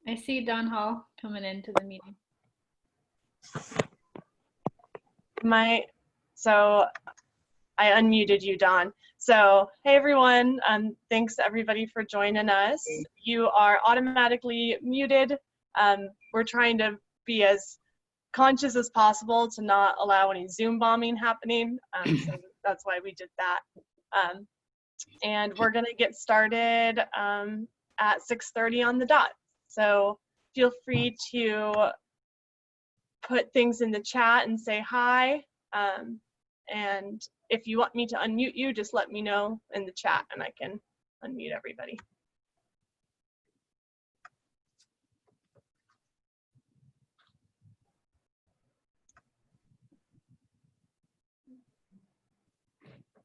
I see Don Hall coming into the meeting. So I unmuted you, Don. So, hey everyone, thanks everybody for joining us. You are automatically muted. We're trying to be as conscious as possible to not allow any Zoom bombing happening. So that's why we did that. And we're gonna get started at 6:30 on the dot. So feel free to put things in the chat and say hi. And if you want me to unmute you, just let me know in the chat and I can unmute everybody.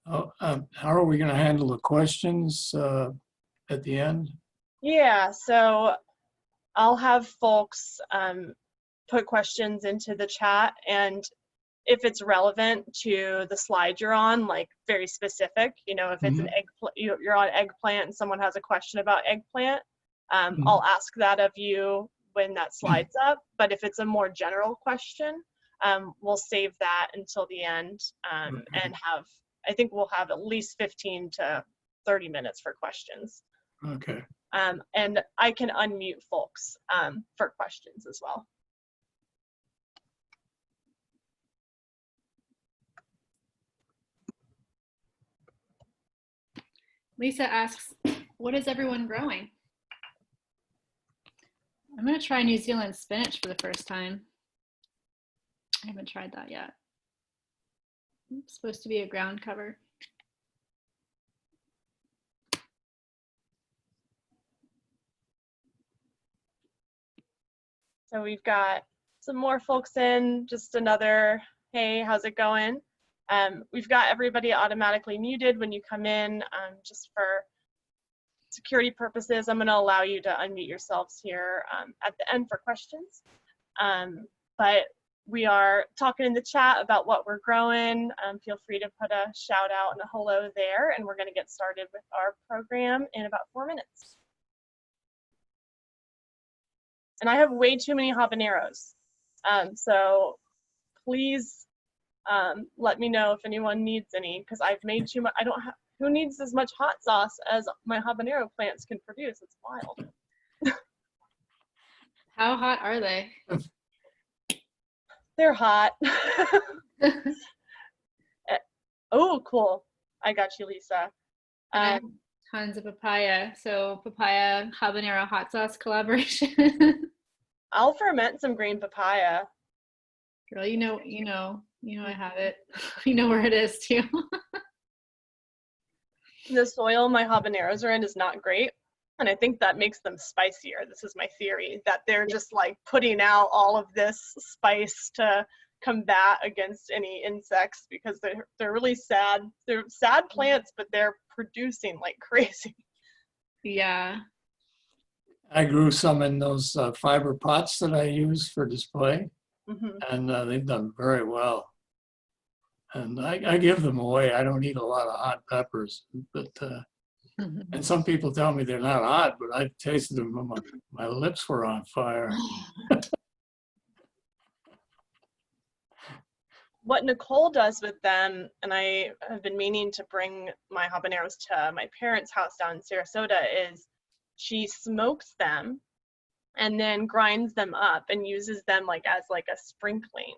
How are we going to handle the questions at the end? Yeah, so I'll have folks put questions into the chat, and if it's relevant to the slide you're on, like very specific, you know, if it's an eggplant, you're on eggplant and someone has a question about eggplant, I'll ask that of you when that slide's up. But if it's a more general question, we'll save that until the end and I think we'll have at least 15 to 30 minutes for questions. Okay. And I can unmute folks for questions as well. Lisa asks, what is everyone growing? I'm going to try New Zealand spinach for the first time. I haven't tried that yet. It's supposed to be a ground cover. So we've got some more folks in, just another, hey, how's it going? We've got everybody automatically muted when you come in. Just for security purposes, I'm gonna allow you to unmute yourselves here at the end for questions. But we are talking in the chat about what we're growing. Feel free to put a shout out and a hello there, and we're gonna get started with our program in about 4 minutes. And I have way too many habaneros. So please let me know if anyone needs any, because I've made too much. I don't have, who needs as much hot sauce as my habanero plants can produce? It's wild. How hot are they? They're hot. Oh, cool. I got you, Lisa. Tons of papaya. So papaya habanero hot sauce collaboration. I'll ferment some green papaya. Girl, you know I have it. You know where it is too. The soil my habaneros are in is not great, and I think that makes them spicier. This is my theory, that they're just like putting out all of this spice to combat against any insects, because they're really sad. They're sad plants, but they're producing like crazy. Yeah. I grew some in those fiber pots that I use for display, and they've done very well. And I give them away. I don't eat a lot of hot peppers, but and some people tell me they're not hot, but I've tasted them and my lips were on fire. What Nicole does with them, and I have been meaning to bring my habaneros to my parents' house down in Sarasota, is she smokes them and then grinds them up and uses them like as like a sprinkling.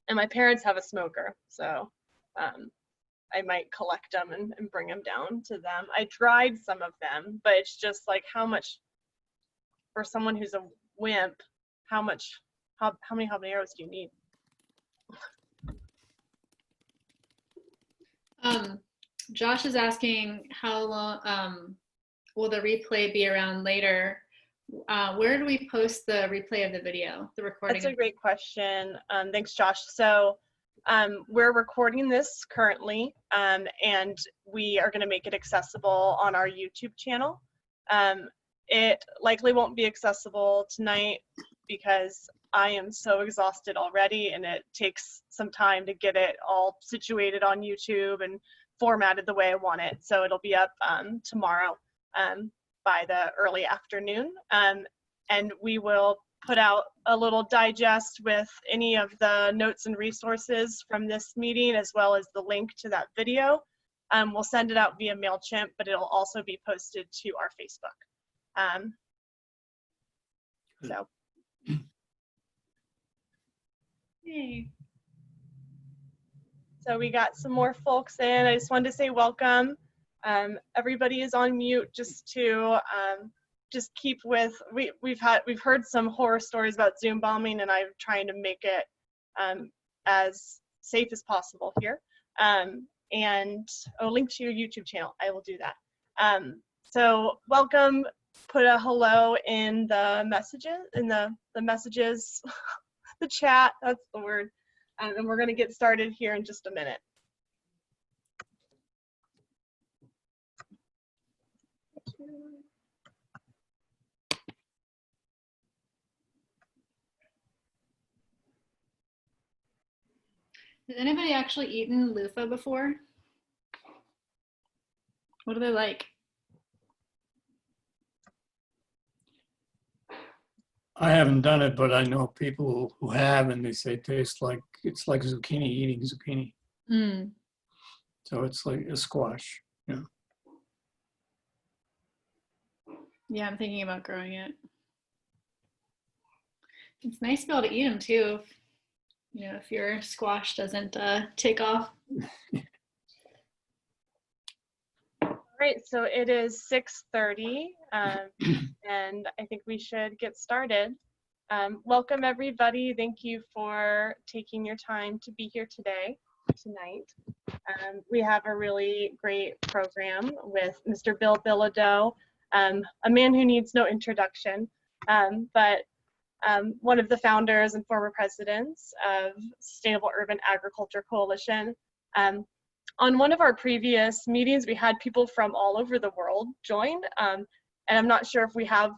And my parents have a smoker, so I might collect them and bring them down to them. I dried some of them, but it's just like how much, for someone who's a wimp, how many habaneros do you need? Josh is asking how long will the replay be around later? Where do we post the replay of the video, the recording? That's a great question. Thanks, Josh. So we're recording this currently, and we are going to make it accessible on our YouTube channel. It likely won't be accessible tonight because I am so exhausted already, and it takes some time to get it all situated on YouTube and formatted the way I want it. So it'll be up tomorrow. by the early afternoon. And we will put out a little digest with any of the notes and resources from this meeting, as well as the link to that video. We'll send it out via MailChimp, but it'll also be posted to our Facebook. So. Yay. So we got some more folks in. I just wanted to say welcome. Everybody is on mute just to just keep with, we've heard some horror stories about Zoom bombing, and I'm trying to make it as safe as possible here. And I'll link to your YouTube channel. I will do that. So welcome. Put a hello in the messages, the chat, that's the word. And we're going to get started here in just a minute. Has anybody actually eaten loofah before? What are they like? I haven't done it, but I know people who have, and they say it tastes like, it's like zucchini, eating zucchini. Mm. So it's like a squash. Yeah. Yeah, I'm thinking about growing it. It's nice to be able to eat them too, if your squash doesn't take off. All right, so it is 6:30, and I think we should get started. Welcome everybody. Thank you for taking your time to be here tonight. We have a really great program with Mr. Bilodeau, a man who needs no introduction, but one of the founders and former presidents of Sustainable Urban Agriculture Coalition. On one of our previous meetings, we had people from all over the world join, and I'm not sure if we have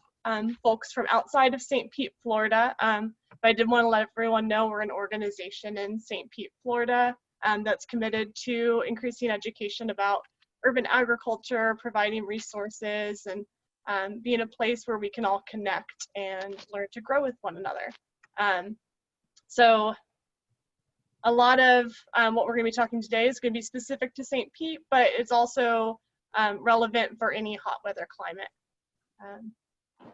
folks from outside of St. Pete, Florida, but I did want to let everyone know we're an organization in St. Pete, Florida, that's committed to increasing education about urban agriculture, providing resources, and being a place where we can all connect and learn to grow with one another. So a lot of what we're going to be talking today is going to be specific to St. Pete, but it's also relevant for any hot weather climate.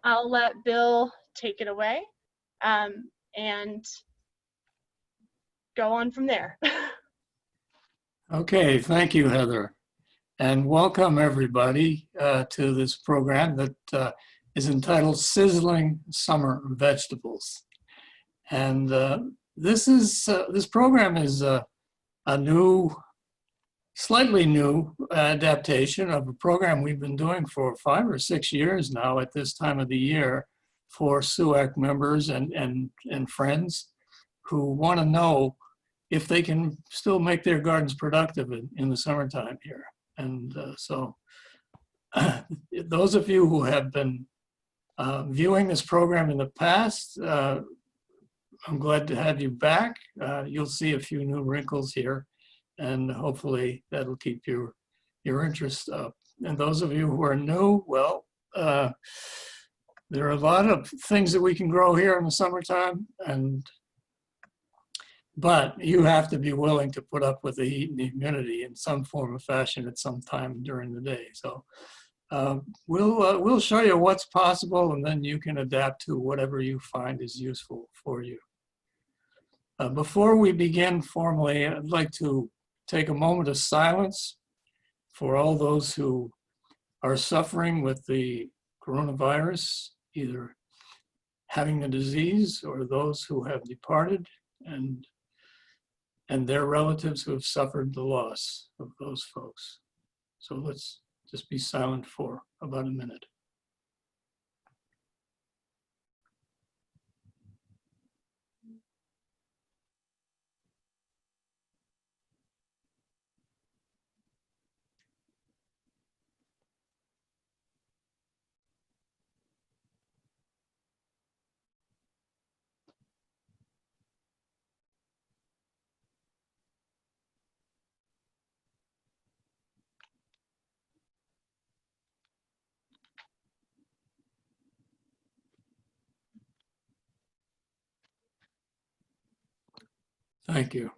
I'll let Bill take it away and go on from there. Okay, thank you, Heather. And welcome everybody to this program that is entitled Sizzling Summer Vegetables. And this program is a new, slightly new adaptation of a program we've been doing for 5 or 6 years now at this time of the year for SUAC members and friends who want to know if they can still make their gardens productive in the summertime here. And so those of you who have been viewing this program in the past, I'm glad to have you back. You'll see a few new wrinkles here, and hopefully that'll keep your interest up. And those of you who are new, well, there are a lot of things that we can grow here in the summertime, but you have to be willing to put up with the heat and the humidity in some form or fashion at some time during the day. So we'll show you what's possible, and then you can adapt to whatever you find is useful for you. Before we begin formally, I'd like to take a moment of silence for all those who are suffering with the coronavirus, either having the disease or those who have departed, and their relatives who have suffered the loss of those folks. So let's just be silent for about a minute. Thank you.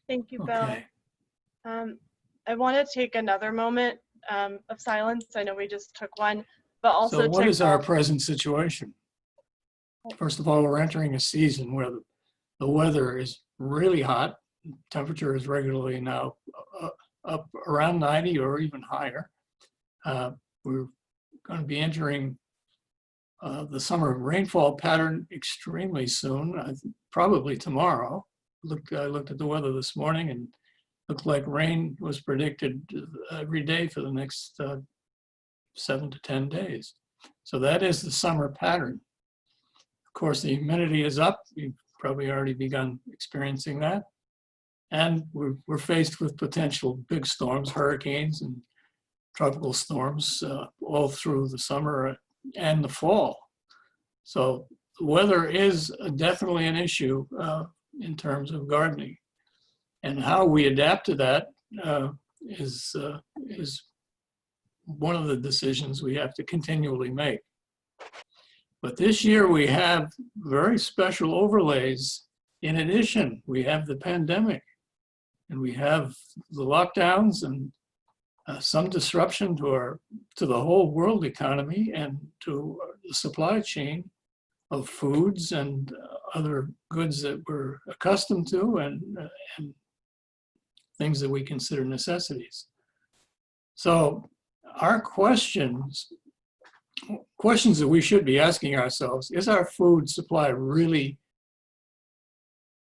Thank you, Bill. Okay. I want to take another moment of silence. I know we just took one, but also So what to is our present situation? First of all, we're entering a season where the weather is really hot. Temperature is regularly now up around 90 or even higher. We're going to be entering the summer rainfall pattern extremely soon, probably tomorrow. I looked at the weather this morning and looked like rain was predicted every day for the next 7 to 10 days. So that is the summer pattern. Of course, the humidity is up. We've probably already begun experiencing that. And we're faced with potential big storms, hurricanes and tropical storms all through the summer and the fall. So the weather is definitely an issue in terms of gardening. And how we adapt to that is one of the decisions we have to continually make. But this year we have very special overlays. In addition, we have the pandemic and we have the lockdowns and some disruption to the whole world economy and to the supply chain of foods and other goods that we're accustomed to and things that we consider necessities. So our questions that we should be asking ourselves, is our food supply really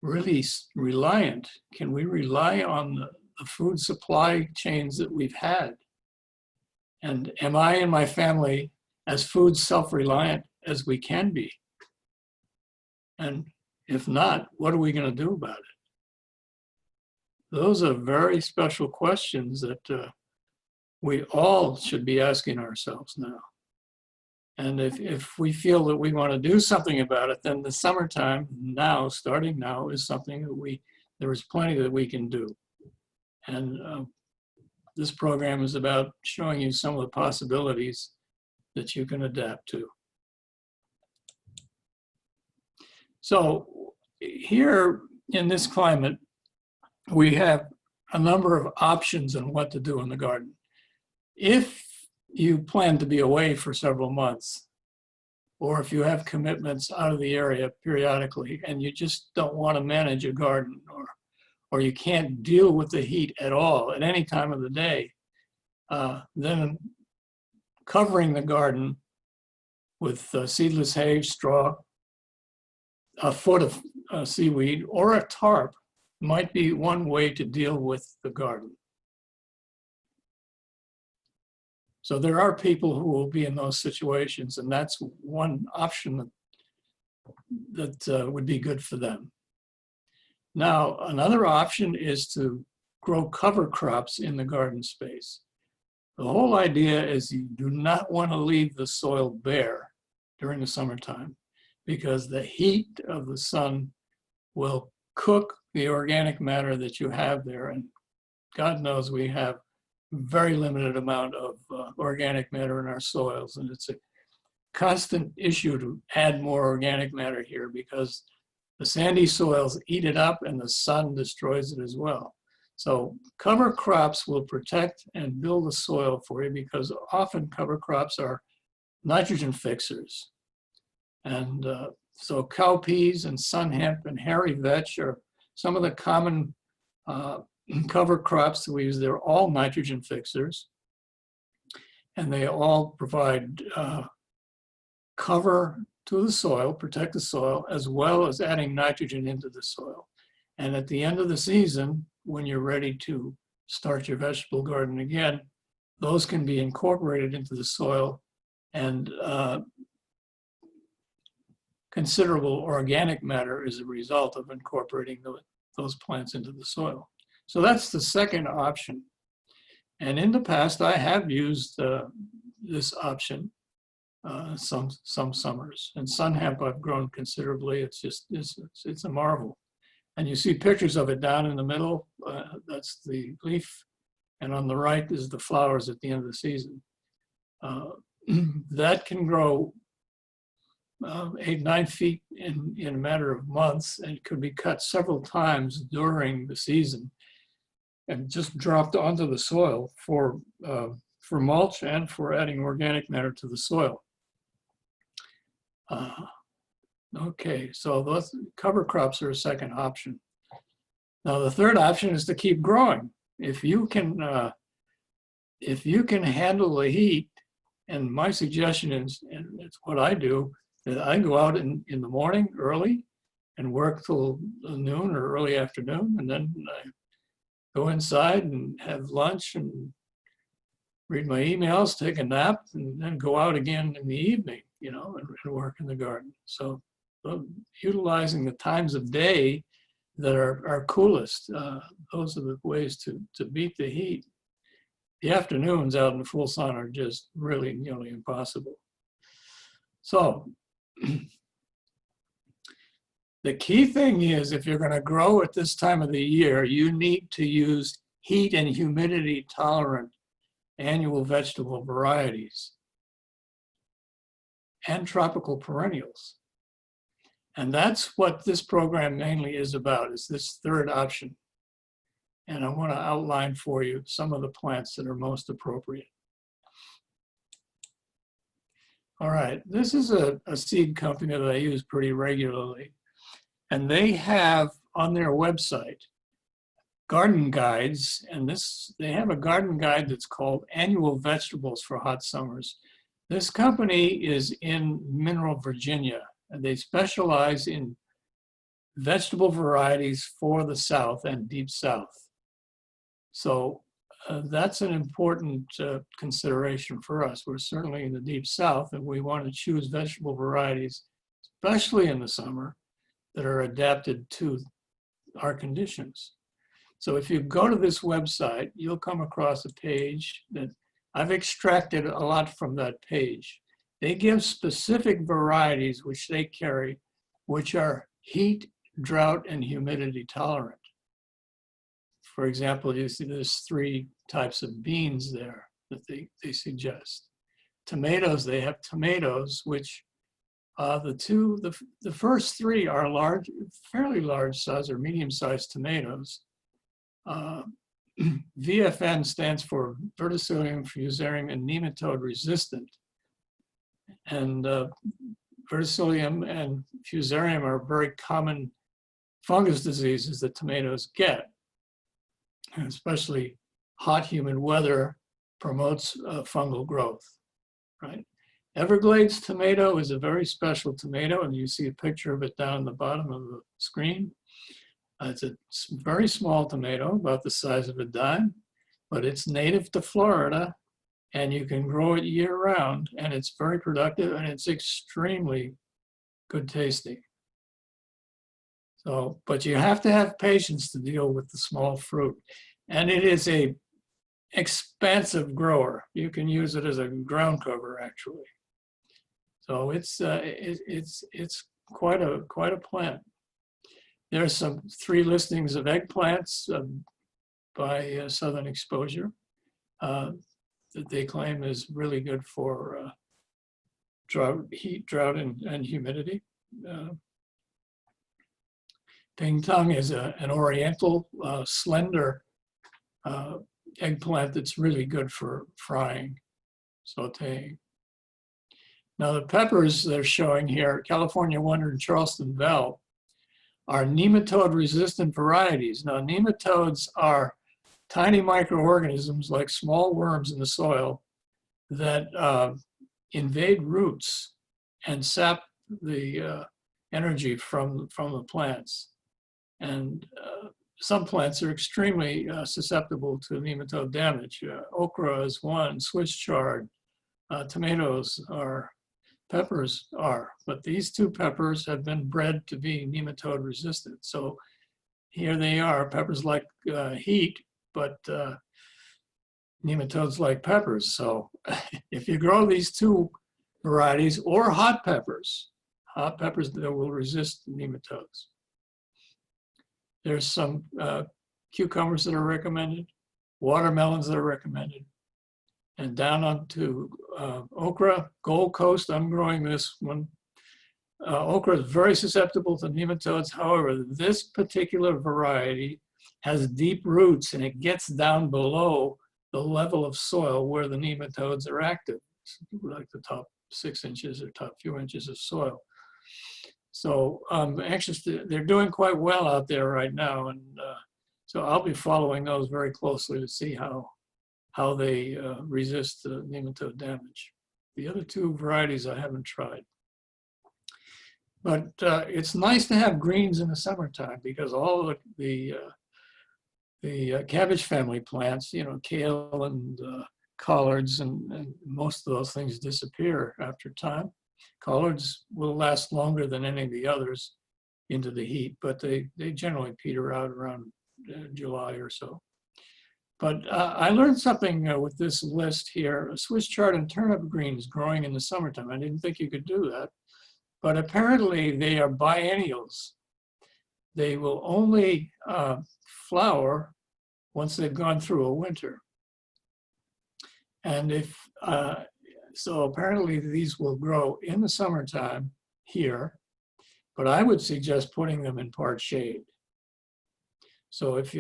reliant? Can we rely on the food supply chains that we've had? And am I and my family as food self-reliant as we can be? And if not, what are we going to do about it? Those are very special questions that we all should be asking ourselves now. And if we feel that we want to do something about it, then the summertime now, starting now, is something that there is plenty that we can do. And this program is about showing you some of the possibilities that you can adapt to. So here in this climate, we have a number of options on what to do in the garden. If you plan to be away for several months, or if you have commitments out of the area periodically and you just don't want to manage a garden, or you can't deal with the heat at all at any time of the day, then covering the garden with seedless hay, straw, a foot of seaweed, or a tarp might be one way to deal with the garden. So there are people who will be in those situations, and that's one option that would be good for them. Now, another option is to grow cover crops in the garden space. The whole idea is you do not want to leave the soil bare during the summertime because the heat of the sun will cook the organic matter that you have there. And God knows we have very limited amount of organic matter in our soils. And it's a constant issue to add more organic matter here because the sandy soils eat it up and the sun destroys it as well. So cover crops will protect and build the soil for you because often cover crops are nitrogen fixers. And so cowpeas and sun hemp and hairy vetch are some of the common cover crops that we use. They're all nitrogen fixers, and they all provide cover to the soil, protect the soil, as well as adding nitrogen into the soil. And at the end of the season, when you're ready to start your vegetable garden again, those can be incorporated into the soil, and considerable organic matter is a result of incorporating those plants into the soil. So that's the second option. And in the past, I have used this option some summers. And sun hemp I've grown considerably. It's a marvel. And you see pictures of it down in the middle. That's the leaf. And on the right is the flowers at the end of the season. That can grow 8, 9 feet in a matter of months, and could be cut several times during the season and just dropped onto the soil for mulch and for adding organic matter to the soil. Okay, so those cover crops are a second option. Now the third option is to keep growing. If you can handle the heat, and my suggestion is, and it's what I do, that I go out in the morning early and work till noon or early afternoon, and then I go inside and have lunch and read my emails, take a nap, and then go out again in the evening, you know, and work in the garden. So utilizing the times of day that are coolest, those are the ways to beat the heat. The afternoons out in the full sun are just really nearly impossible. So the key thing is, if you're going to grow at this time of the year, you need to use heat and humidity tolerant annual vegetable varieties and tropical perennials. And that's what this program mainly is about, is this third option. And I want to outline for you some of the plants that are most appropriate. All right, this is a seed company that I use pretty regularly. And they have on their website garden guides, and they have a garden guide that's called Annual Vegetables for Hot Summers. This company is in Mineral, Virginia, and they specialize in vegetable varieties for the South and Deep South. So that's an important consideration for us. We're certainly in the Deep South, and we want to choose vegetable varieties, especially in the summer, that are adapted to our conditions. So if you go to this website, you'll come across a page that I've extracted a lot from that page. They give specific varieties which they carry, which are heat, drought, and humidity tolerant. For example, you see there's 3 types of beans there that they suggest. Tomatoes, they have tomatoes, which the first 3 are large, fairly large size or medium-sized tomatoes. VFN stands for Verticillium, Fusarium, and nematode resistant. And Verticillium and Fusarium are very common fungus diseases that tomatoes get. And especially hot, humid weather promotes fungal growth, right? Everglades tomato is a very special tomato, and you see a picture of it down at the bottom of the screen. It's a very small tomato, about the size of a dime, but it's native to Florida, and you can grow it year round, and it's very productive, and it's extremely good tasting. So, but you have to have patience to deal with the small fruit, and it is a expansive grower. You can use it as a ground cover, actually. So it's quite a plant. There's some 3 listings of eggplants by Southern Exposure that they claim is really good for heat, drought, and humidity. Pingtung is an oriental, slender eggplant that's really good for frying, sauteing. Now the peppers they're showing here, California Wonder and Charleston Belle, are nematode-resistant varieties. Now nematodes are tiny microorganisms like small worms in the soil that invade roots and sap the energy from the plants. And some plants are extremely susceptible to nematode damage. Okra is one, Swiss chard, tomatoes are, peppers are, but these 2 peppers have been bred to be nematode resistant. So here they are, peppers like heat, but nematodes like peppers. So if you grow these 2 varieties or hot peppers that will resist nematodes. There's some cucumbers that are recommended, watermelons that are recommended, and down onto okra, Gold Coast. I'm growing this one. okra is very susceptible to nematodes. However, this particular variety has deep roots and it gets down below the level of soil where the nematodes are active, like the top 6 inches or top few inches of soil. So I'm anxious they're doing quite well out there right now. And so I'll be following those very closely to see how they resist the nematode damage. The other 2 varieties I haven't tried. But it's nice to have greens in the summertime because all the cabbage family plants, you know, kale and collards and most of those things disappear after time. Collards will last longer than any of the others into the heat, but they generally peter out around July or so. But I learned something with this list here, a Swiss chard on turnip greens growing in the summertime. I didn't think you could do that, but apparently they are biennials. They will only flower once they've gone through a winter. And if, so apparently these will grow in the summertime here, but I would suggest putting them in part shade. So if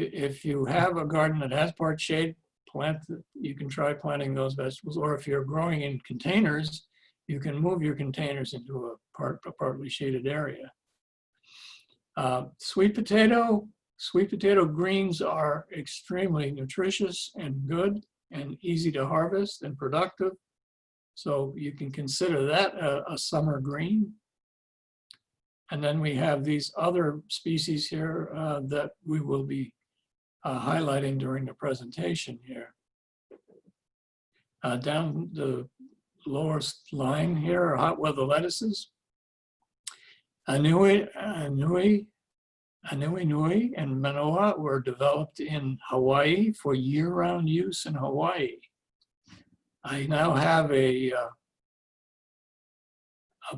you have a garden that has part shade, you can try planting those vegetables, or if you're growing in containers, you can move your containers into a partly shaded area. Sweet potato greens are extremely nutritious and good and easy to harvest and productive. So you can consider that a summer green. And then we have these other species here that we will be highlighting during the presentation here. Down the lowest line here are hot weather lettuces. Anui and Manoa were developed in Hawaii for year-round use in Hawaii. I now have a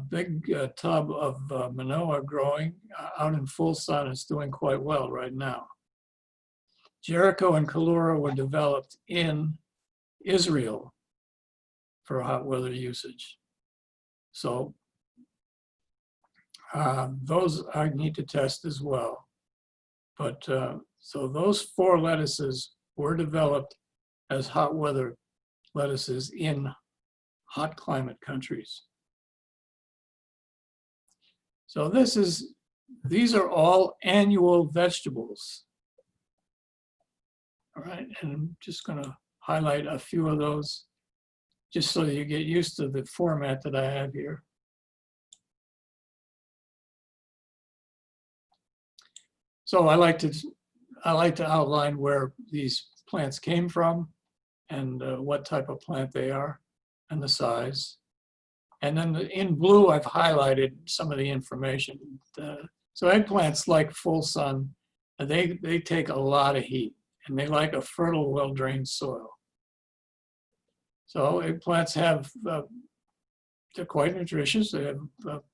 big tub of Manoa growing out in full sun. It's doing quite well right now. Jericho and Kalura were developed in Israel for hot weather usage. So those I need to test as well. But so those 4 lettuces were developed as hot weather lettuces in hot climate countries. So these are all annual vegetables. All right, and I'm just gonna highlight a few of those just so you get used to the format that I have here. So I like to outline where these plants came from and what type of plant they are and the size. And then in blue, I've highlighted some of the information. So eggplants like full sun, they take a lot of heat and they like a fertile, well-drained soil. So eggplants they're quite nutritious. They have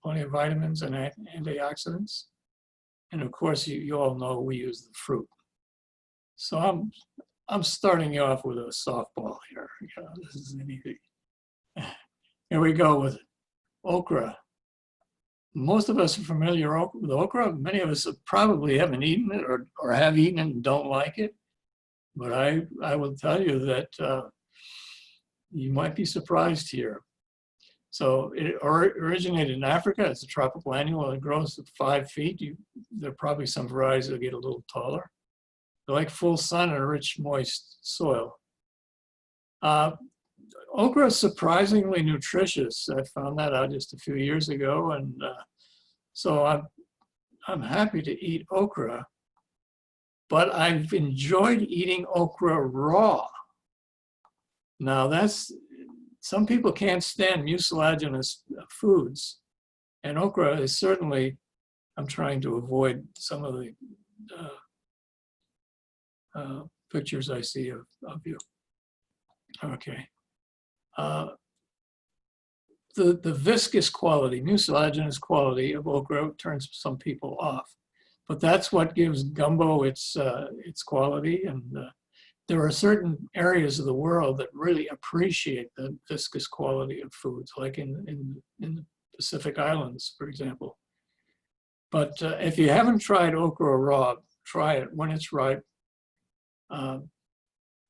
plenty of vitamins and antioxidants. And of course, you all know we use the fruit. So I'm starting you off with a softball here. You know, this is anything. Here we go with okra. Most of us are familiar with okra. Many of us probably haven't eaten it or have eaten it and don't like it. But I will tell you that you might be surprised here. So it originated in Africa. It's a tropical annual. It grows to 5 feet. There are probably some varieties that get a little taller. They like full sun and a rich, moist soil. Okra is surprisingly nutritious. I found that out just a few years ago, and so I'm happy to eat okra. But I've enjoyed eating okra raw. Now some people can't stand mucilaginous foods, and okra is certainly, I'm trying to avoid some of the pictures I see of you. Okay. The viscous quality, mucilaginous quality of okra turns some people off, but that's what gives gumbo its quality. And there are certain areas of the world that really appreciate the viscous quality of foods, like in the Pacific Islands, for example. But if you haven't tried okra raw, try it when it's ripe.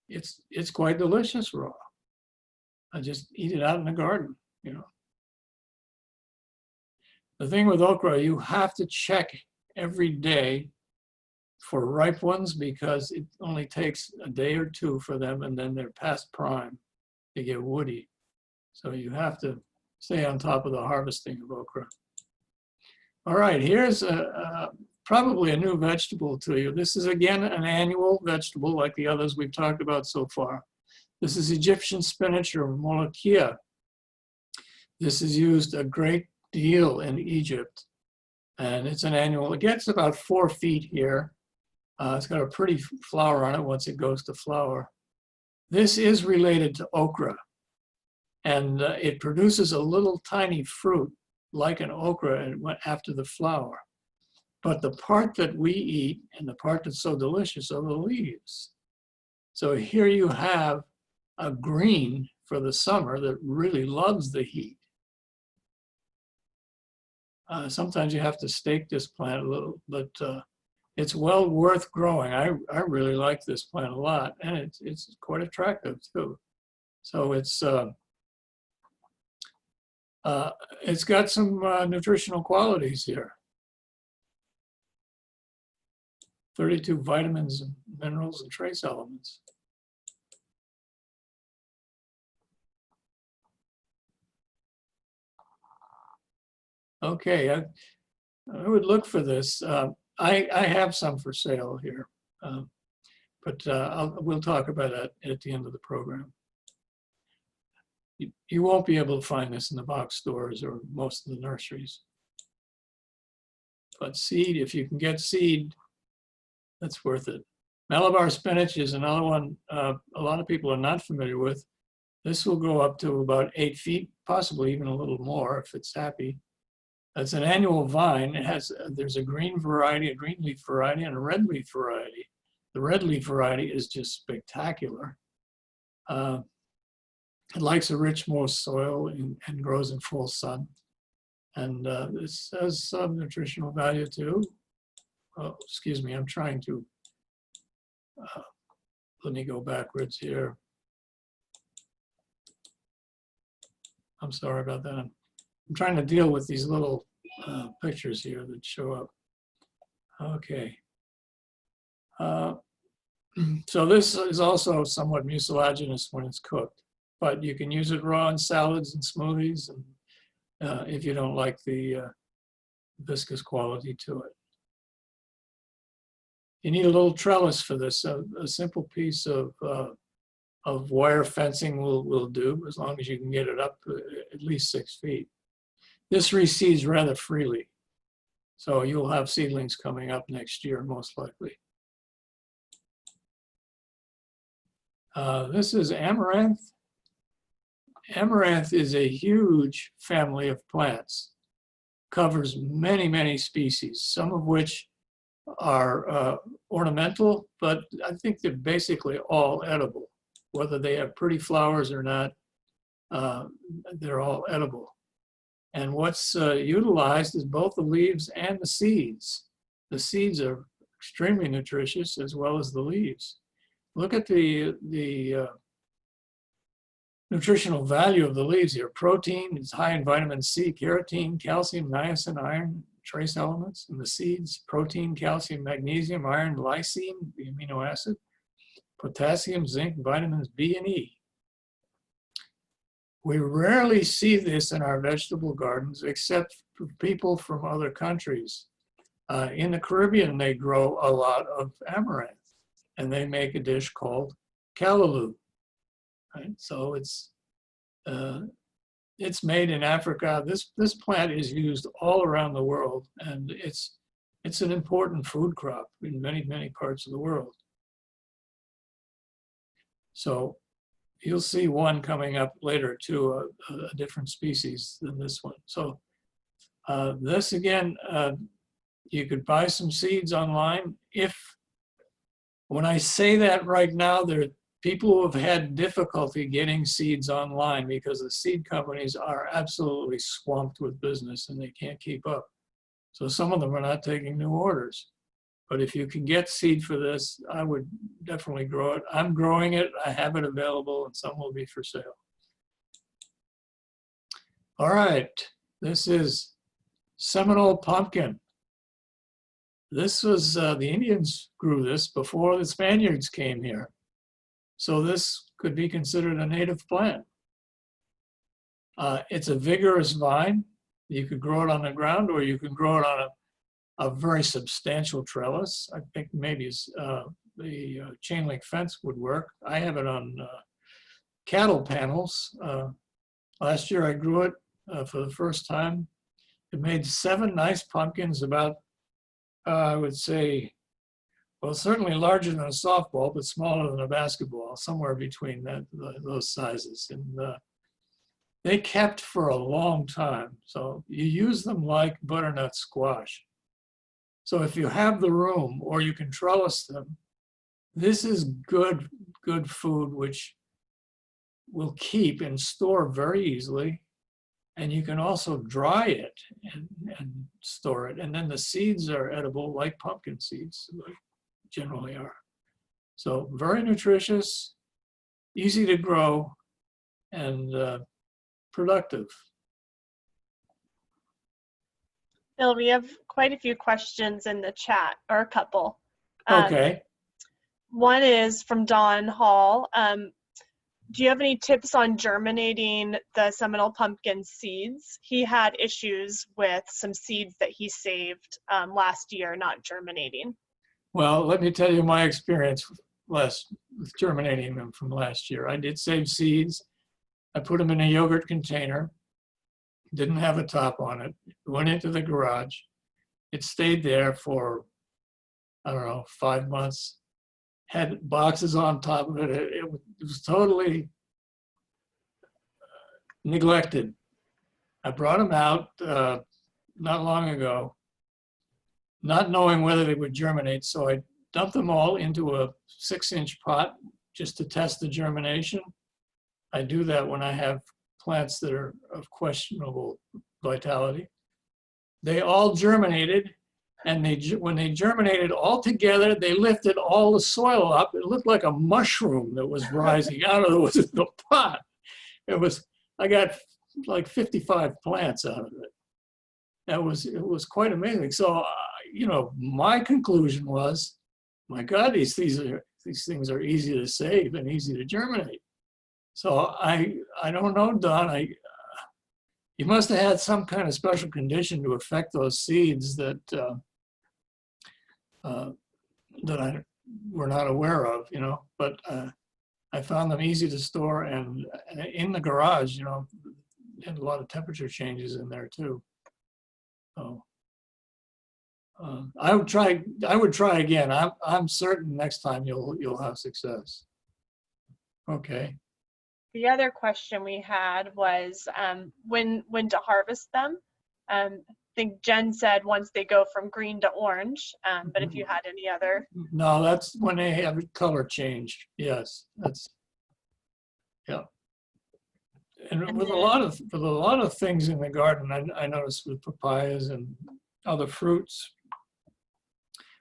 It's quite delicious raw. I just eat it out in the garden, you know. The thing with okra, you have to check every day for ripe ones because it only takes a day or two for them and then they're past prime. They get woody. So you have to stay on top of the harvesting of okra. All right, here's probably a new vegetable to you. This is again an annual vegetable like the others we've talked about so far. This is Egyptian spinach or molokhia. This is used a great deal in Egypt. And it's an annual, it gets about 4 feet here. It's got a pretty flower on it once it goes to flower. This is related to okra. And it produces a little tiny fruit like an okra and after the flower. But the part that we eat and the part that's so delicious are the leaves. So here you have a green for the summer that really loves the heat. Sometimes you have to stake this plant a little, but it's well worth growing. I really like this plant a lot, and it's quite attractive too. So it's got some nutritional qualities here. 32 vitamins and minerals and trace elements. Okay, I would look for this. I have some for sale here, but we'll talk about that at the end of the program. You won't be able to find this in the box stores or most of the nurseries. But seed, if you can get seed, that's worth it. Malabar spinach is another one a lot of people are not familiar with. This will go up to about 8 feet, possibly even a little more if it's happy. It's an annual vine. It has, there's a green variety, a green leaf variety, and a red leaf variety. The red leaf variety is just spectacular. It likes a rich moist soil and grows in full sun. And this has some nutritional value too. Oh, excuse me, I'm trying to, let me go backwards here. I'm sorry about that. I'm trying to deal with these little pictures here that show up. Okay. So this is also somewhat mucilaginous when it's cooked, but you can use it raw in salads and smoothies, and if you don't like the viscous quality to it. You need a little trellis for this. A simple piece of wire fencing will do, as long as you can get it up at least 6 feet. This reseeds rather freely, so you'll have seedlings coming up next year, most likely. This is amaranth. Amaranth is a huge family of plants, covers many, many species, some of which are ornamental, but I think they're basically all edible. Whether they have pretty flowers or not, they're all edible. And what's utilized is both the leaves and the seeds. The seeds are extremely nutritious as well as the leaves. Look at the nutritional value of the leaves here. Protein is high in vitamin C, carotene, calcium, niacin, iron, trace elements. And the seeds, protein, calcium, magnesium, iron, lysine, the amino acid, potassium, zinc, vitamins B and E. We rarely see this in our vegetable gardens except for people from other countries. In the Caribbean, they grow a lot of amaranth, and they make a dish called callaloo. Right? So it's made in Africa. This plant is used all around the world, and it's an important food crop in many, many parts of the world. So you'll see one coming up later too, a different species than this one. So this again, you could buy some seeds online. When I say that right now, people who have had difficulty getting seeds online because the seed companies are absolutely swamped with business and they can't keep up. So some of them are not taking new orders. But if you can get seed for this, I would definitely grow it. I'm growing it. I have it available, and some will be for sale. All right, this is Seminole pumpkin. This was, the Indians grew this before the Spaniards came here. So this could be considered a native plant. It's a vigorous vine. You could grow it on the ground, or you can grow it on a very substantial trellis. I think maybe the chain link fence would work. I have it on cattle panels. Last year I grew it for the first time. It made 7 nice pumpkins, about, I would say, well, certainly larger than a softball, but smaller than a basketball, somewhere between those sizes. And they kept for a long time. So you use them like butternut squash. So if you have the room, or you can trellis them, this is good food which will keep and store very easily. And you can also dry it and store it. And then the seeds are edible like pumpkin seeds generally are. So very nutritious, easy to grow, and productive. Bill, we have quite a few questions in the chat, or a couple. Okay. One is from Don Hall. Do you have any tips on germinating the Seminole pumpkin seeds? He had issues with some seeds that he saved last year not germinating. Well, let me tell you my experience with germinating them from last year. I did save seeds. I put them in a yogurt container. Didn't have a top on it. Went into the garage. It stayed there for, I don't know, 5 months. Had boxes on top of it. It was totally neglected. I brought them out not long ago, not knowing whether they would germinate. So I dumped them all into a 6-inch pot just to test the germination. I do that when I have plants that are of questionable vitality. They all germinated. And when they germinated all together, they lifted all the soil up. It looked like a mushroom that was rising out of the pot. I got like 55 plants out of it. It was quite amazing. So, my conclusion was, my God, these things are easy to save and easy to germinate. So I don't know, Don. You must have had some kind of special condition to affect those seeds that we're not aware of, but I found them easy to store, and in the garage, had a lot of temperature changes in there too. So I would try again. I'm certain next time you'll have success. Okay. The other question we had was when to harvest them. I think Jen said once they go from green to orange, but if you had any other. No, that's when they have a color change. Yes, yeah. And with a lot of things in the garden, I noticed with papayas and other fruits,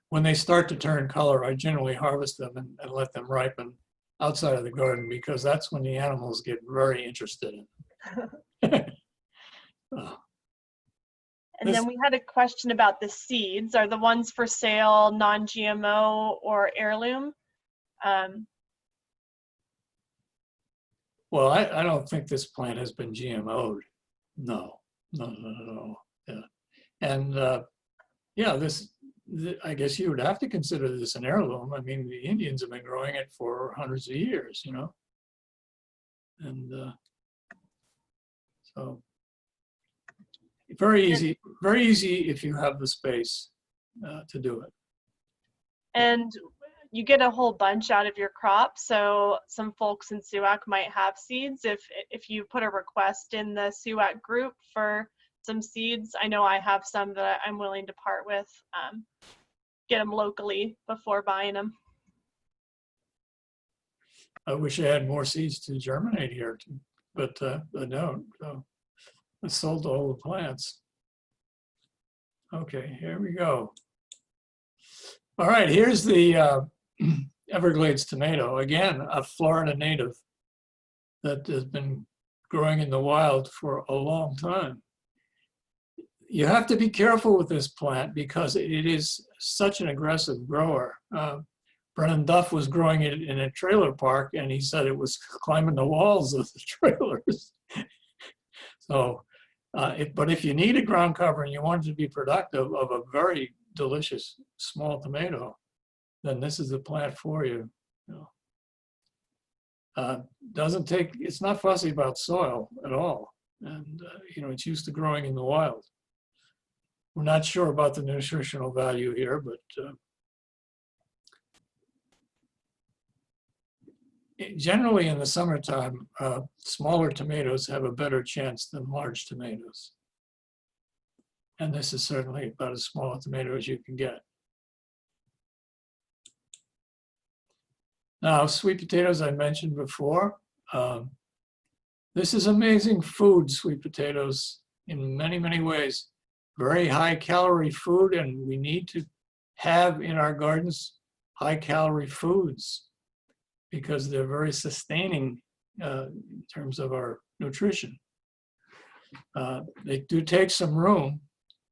when they start to turn color, I generally harvest them and let them ripen outside of the garden, because that's when the animals get very interested in. And then we had a question about the seeds. Are the ones for sale non-GMO or heirloom? Well, I don't think this plant has been GMO'd. No. Yeah. And I guess you would have to consider this an heirloom. I mean, the Indians have been growing it for hundreds of years, and so very easy if you have the space to do it. And you get a whole bunch out of your crop, so some folks in SUAC might have seeds. If you put a request in the SUAC group for some seeds, I know I have some that I'm willing to part with, get them locally before buying them. I wish I had more seeds to germinate here, but I don't. So I sold all the plants. Okay, here we go. All right, here's the Everglades tomato. Again, a Florida native that has been growing in the wild for a long time. You have to be careful with this plant because it is such an aggressive grower. Brennan Duff was growing it in a trailer park, and he said it was climbing the walls of the trailers. So, but if you need a ground cover and you want it to be productive of a very delicious small tomato, then this is the plant for you. Doesn't take, it's not fussy about soil at all. And, it's used to growing in the wild. We're not sure about the nutritional value here, but generally in the summertime, smaller tomatoes have a better chance than large tomatoes. And this is certainly about as small a tomato as you can get. Now, sweet potatoes I mentioned before. This is amazing food, sweet potatoes, in many, many ways. Very high calorie food, and we need to have in our gardens high calorie foods because they're very sustaining in terms of our nutrition. They do take some room,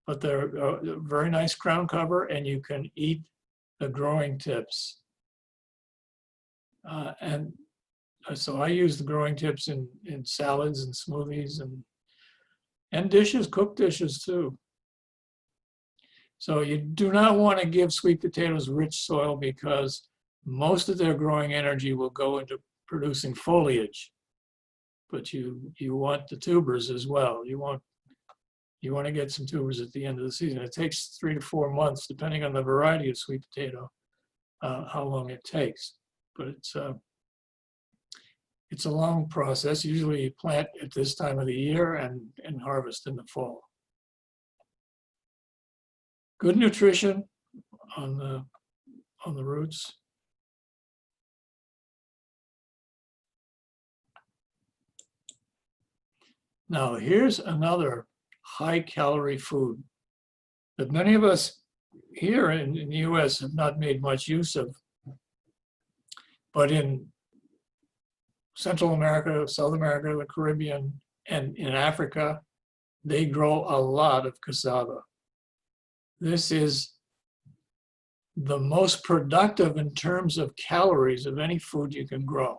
but they're a very nice ground cover, and you can eat the growing tips. And so I use the growing tips in salads and smoothies and dishes, cooked dishes too. So you do not want to give sweet potatoes rich soil because most of their growing energy will go into producing foliage. But you want the tubers as well. You want to get some tubers at the end of the season. It takes 3 to 4 months, depending on the variety of sweet potato, how long it takes. But it's a long process. Usually you plant at this time of the year and harvest in the fall. Good nutrition on the roots. Now here's another high calorie food that many of us here in the US have not made much use of. But in Central America, South America, the Caribbean, and in Africa, they grow a lot of cassava. This is the most productive in terms of calories of any food you can grow.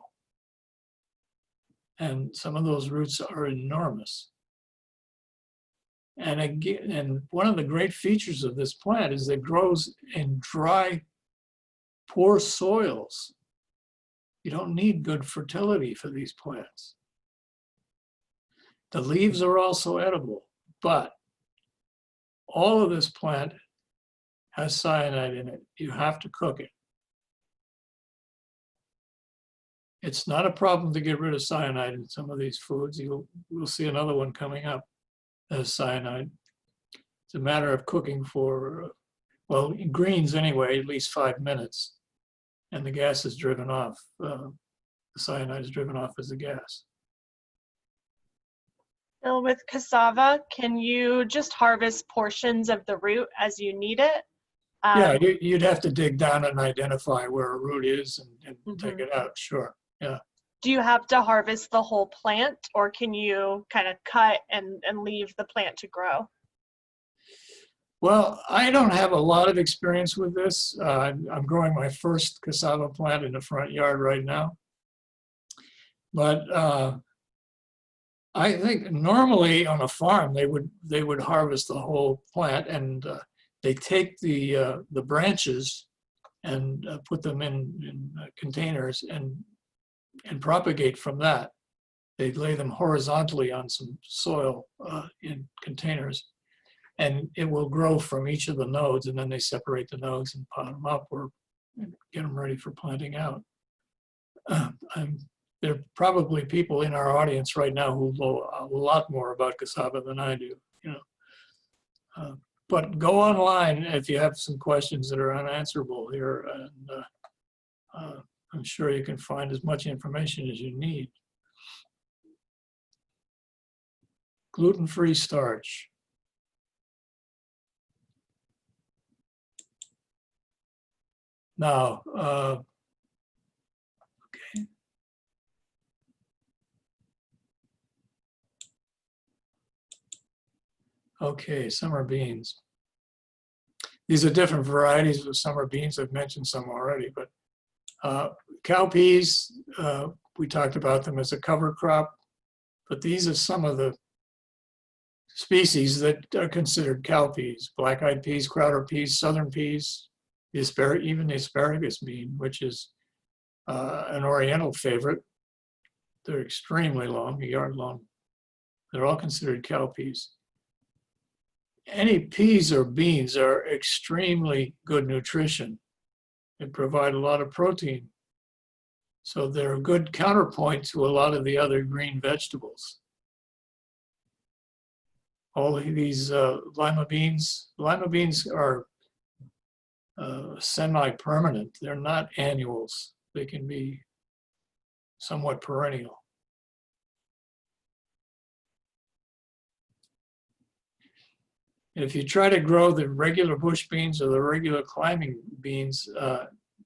And some of those roots are enormous. And again, and one of the great features of this plant is it grows in dry, poor soils. You don't need good fertility for these plants. The leaves are also edible, but all of this plant has cyanide in it. You have to cook it. It's not a problem to get rid of cyanide in some of these foods. We'll see another one coming up that has cyanide. It's a matter of cooking for, well, in greens anyway, at least 5 minutes. And the gas is driven off. The cyanide is driven off as the gas. Bill, with cassava, can you just harvest portions of the root as you need it? Yeah, you'd have to dig down and identify where a root is and take it out, sure, yeah. Do you have to harvest the whole plant, or can you kind of cut and leave the plant to grow? Well, I don't have a lot of experience with this. I'm growing my first cassava plant in the front yard right now. But I think normally on a farm they would harvest the whole plant, and they take the branches and put them in containers and propagate from that. They lay them horizontally on some soil in containers, and it will grow from each of the nodes, and then they separate the nodes and pot them up or get them ready for planting out. There are probably people in our audience right now who know a lot more about cassava than I do, but go online if you have some questions that are unanswerable here, and I'm sure you can find as much information as you need. Gluten-free starch. Now, okay. Okay, summer beans. These are different varieties of summer beans. I've mentioned some already, but cowpeas, we talked about them as a cover crop, but these are some of the species that are considered cowpeas. Black-eyed peas, crowder peas, southern peas, even the asparagus bean, which is an oriental favorite. They're extremely long, a yard long. They're all considered cowpeas. Any peas or beans are extremely good nutrition. They provide a lot of protein. So they're a good counterpoint to a lot of the other green vegetables. All of these lima beans are semi-permanent. They're not annuals. They can be somewhat perennial. If you try to grow the regular bush beans or the regular climbing beans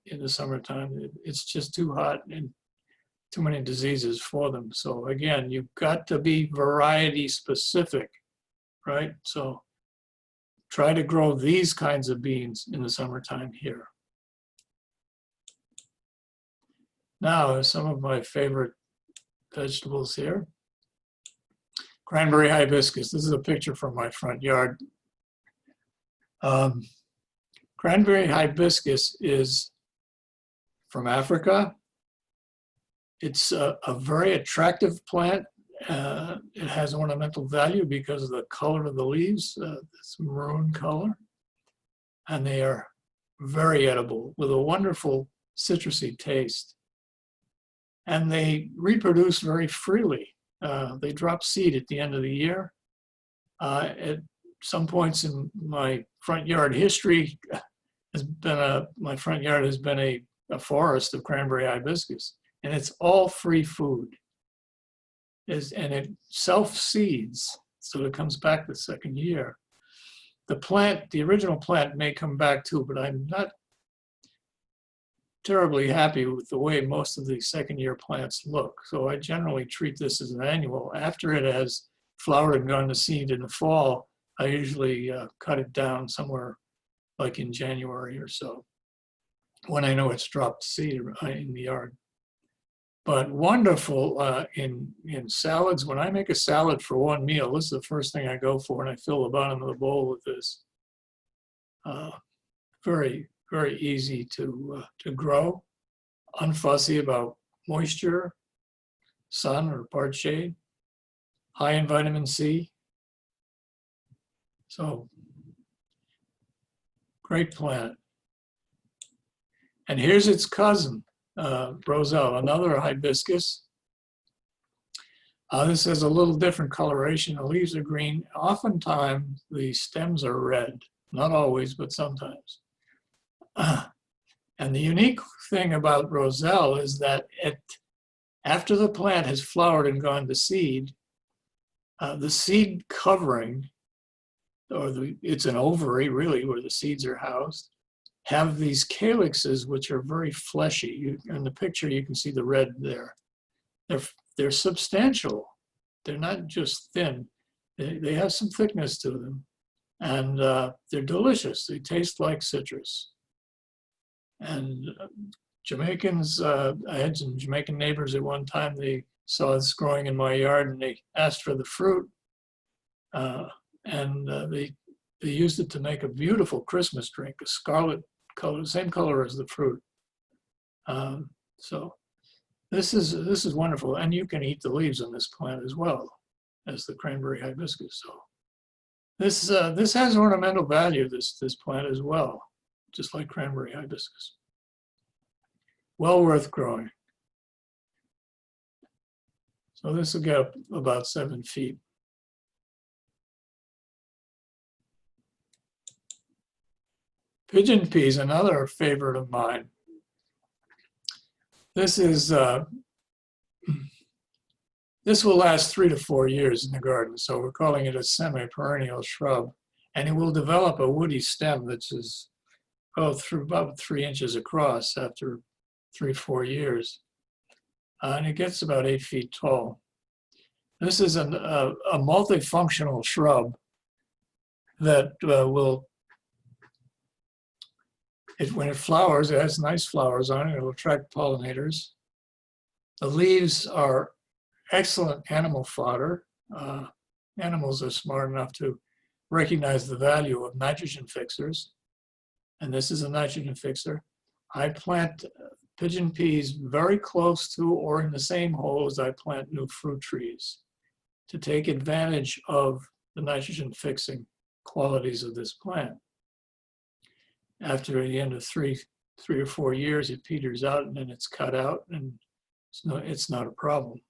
in the summertime, it's just too hot and too many diseases for them. So again, you've got to be variety specific, right? So try to grow these kinds of beans in the summertime here. Now, some of my favorite vegetables here. Cranberry hibiscus. This is a picture from my front yard. Cranberry hibiscus is from Africa. It's a very attractive plant. It has ornamental value because of the color of the leaves, this maroon color. And they are very edible with a wonderful citrusy taste. And they reproduce very freely. They drop seed at the end of the year. At some points in my front yard history my front yard has been a forest of cranberry hibiscus, and it's all free food. And it self-seeds, so it comes back the second year. The original plant may come back too, but I'm not terribly happy with the way most of the second-year plants look. So I generally treat this as an annual. After it has flowered and gone to seed in the fall, I usually cut it down somewhere like in January or so, when I know it's dropped seed in the yard. But wonderful in salads. When I make a salad for one meal, this is the first thing I go for, and I fill the bottom of the bowl with this. Very, very easy to grow, unfussy about moisture, sun, or part shade, high in vitamin C. So, great plant. And here's its cousin, Roselle, another hibiscus. This has a little different coloration. The leaves are green. Oftentimes, the stems are red. Not always, but sometimes. And the unique thing about Roselle is that after the plant has flowered and gone to seed, the seed covering, it's an ovary really where the seeds are housed, have these calyxes which are very fleshy. In the picture you can see the red there. They're substantial. They're not just thin. They have some thickness to them, and they're delicious. They taste like citrus. And Jamaicans, I had some Jamaican neighbors at one time. They saw this growing in my yard and they asked for the fruit. They used it to make a beautiful Christmas drink, a scarlet color, same color as the fruit. So this is wonderful, and you can eat the leaves on this plant as well as the cranberry hibiscus. So this has ornamental value. This plant as well, just like cranberry hibiscus. Well worth growing. So this will get up about 7 feet. Pigeon peas, another favorite of mine. This is, this will last 3 to 4 years in the garden, so we're calling it a semi-perennial shrub, and it will develop a woody stem that's through about 3 inches across after 3-4 years, and it gets about 8 feet tall. This is a multifunctional shrub that when it flowers, it has nice flowers on it. It'll attract pollinators. The leaves are excellent animal fodder. Animals are smart enough to recognize the value of nitrogen fixers. And this is a nitrogen fixer. I plant pigeon peas very close to or in the same hole as I plant new fruit trees to take advantage of the nitrogen fixing qualities of this plant. After the end of three or 4 years, it peters out and then it's cut out, and it's not a problem.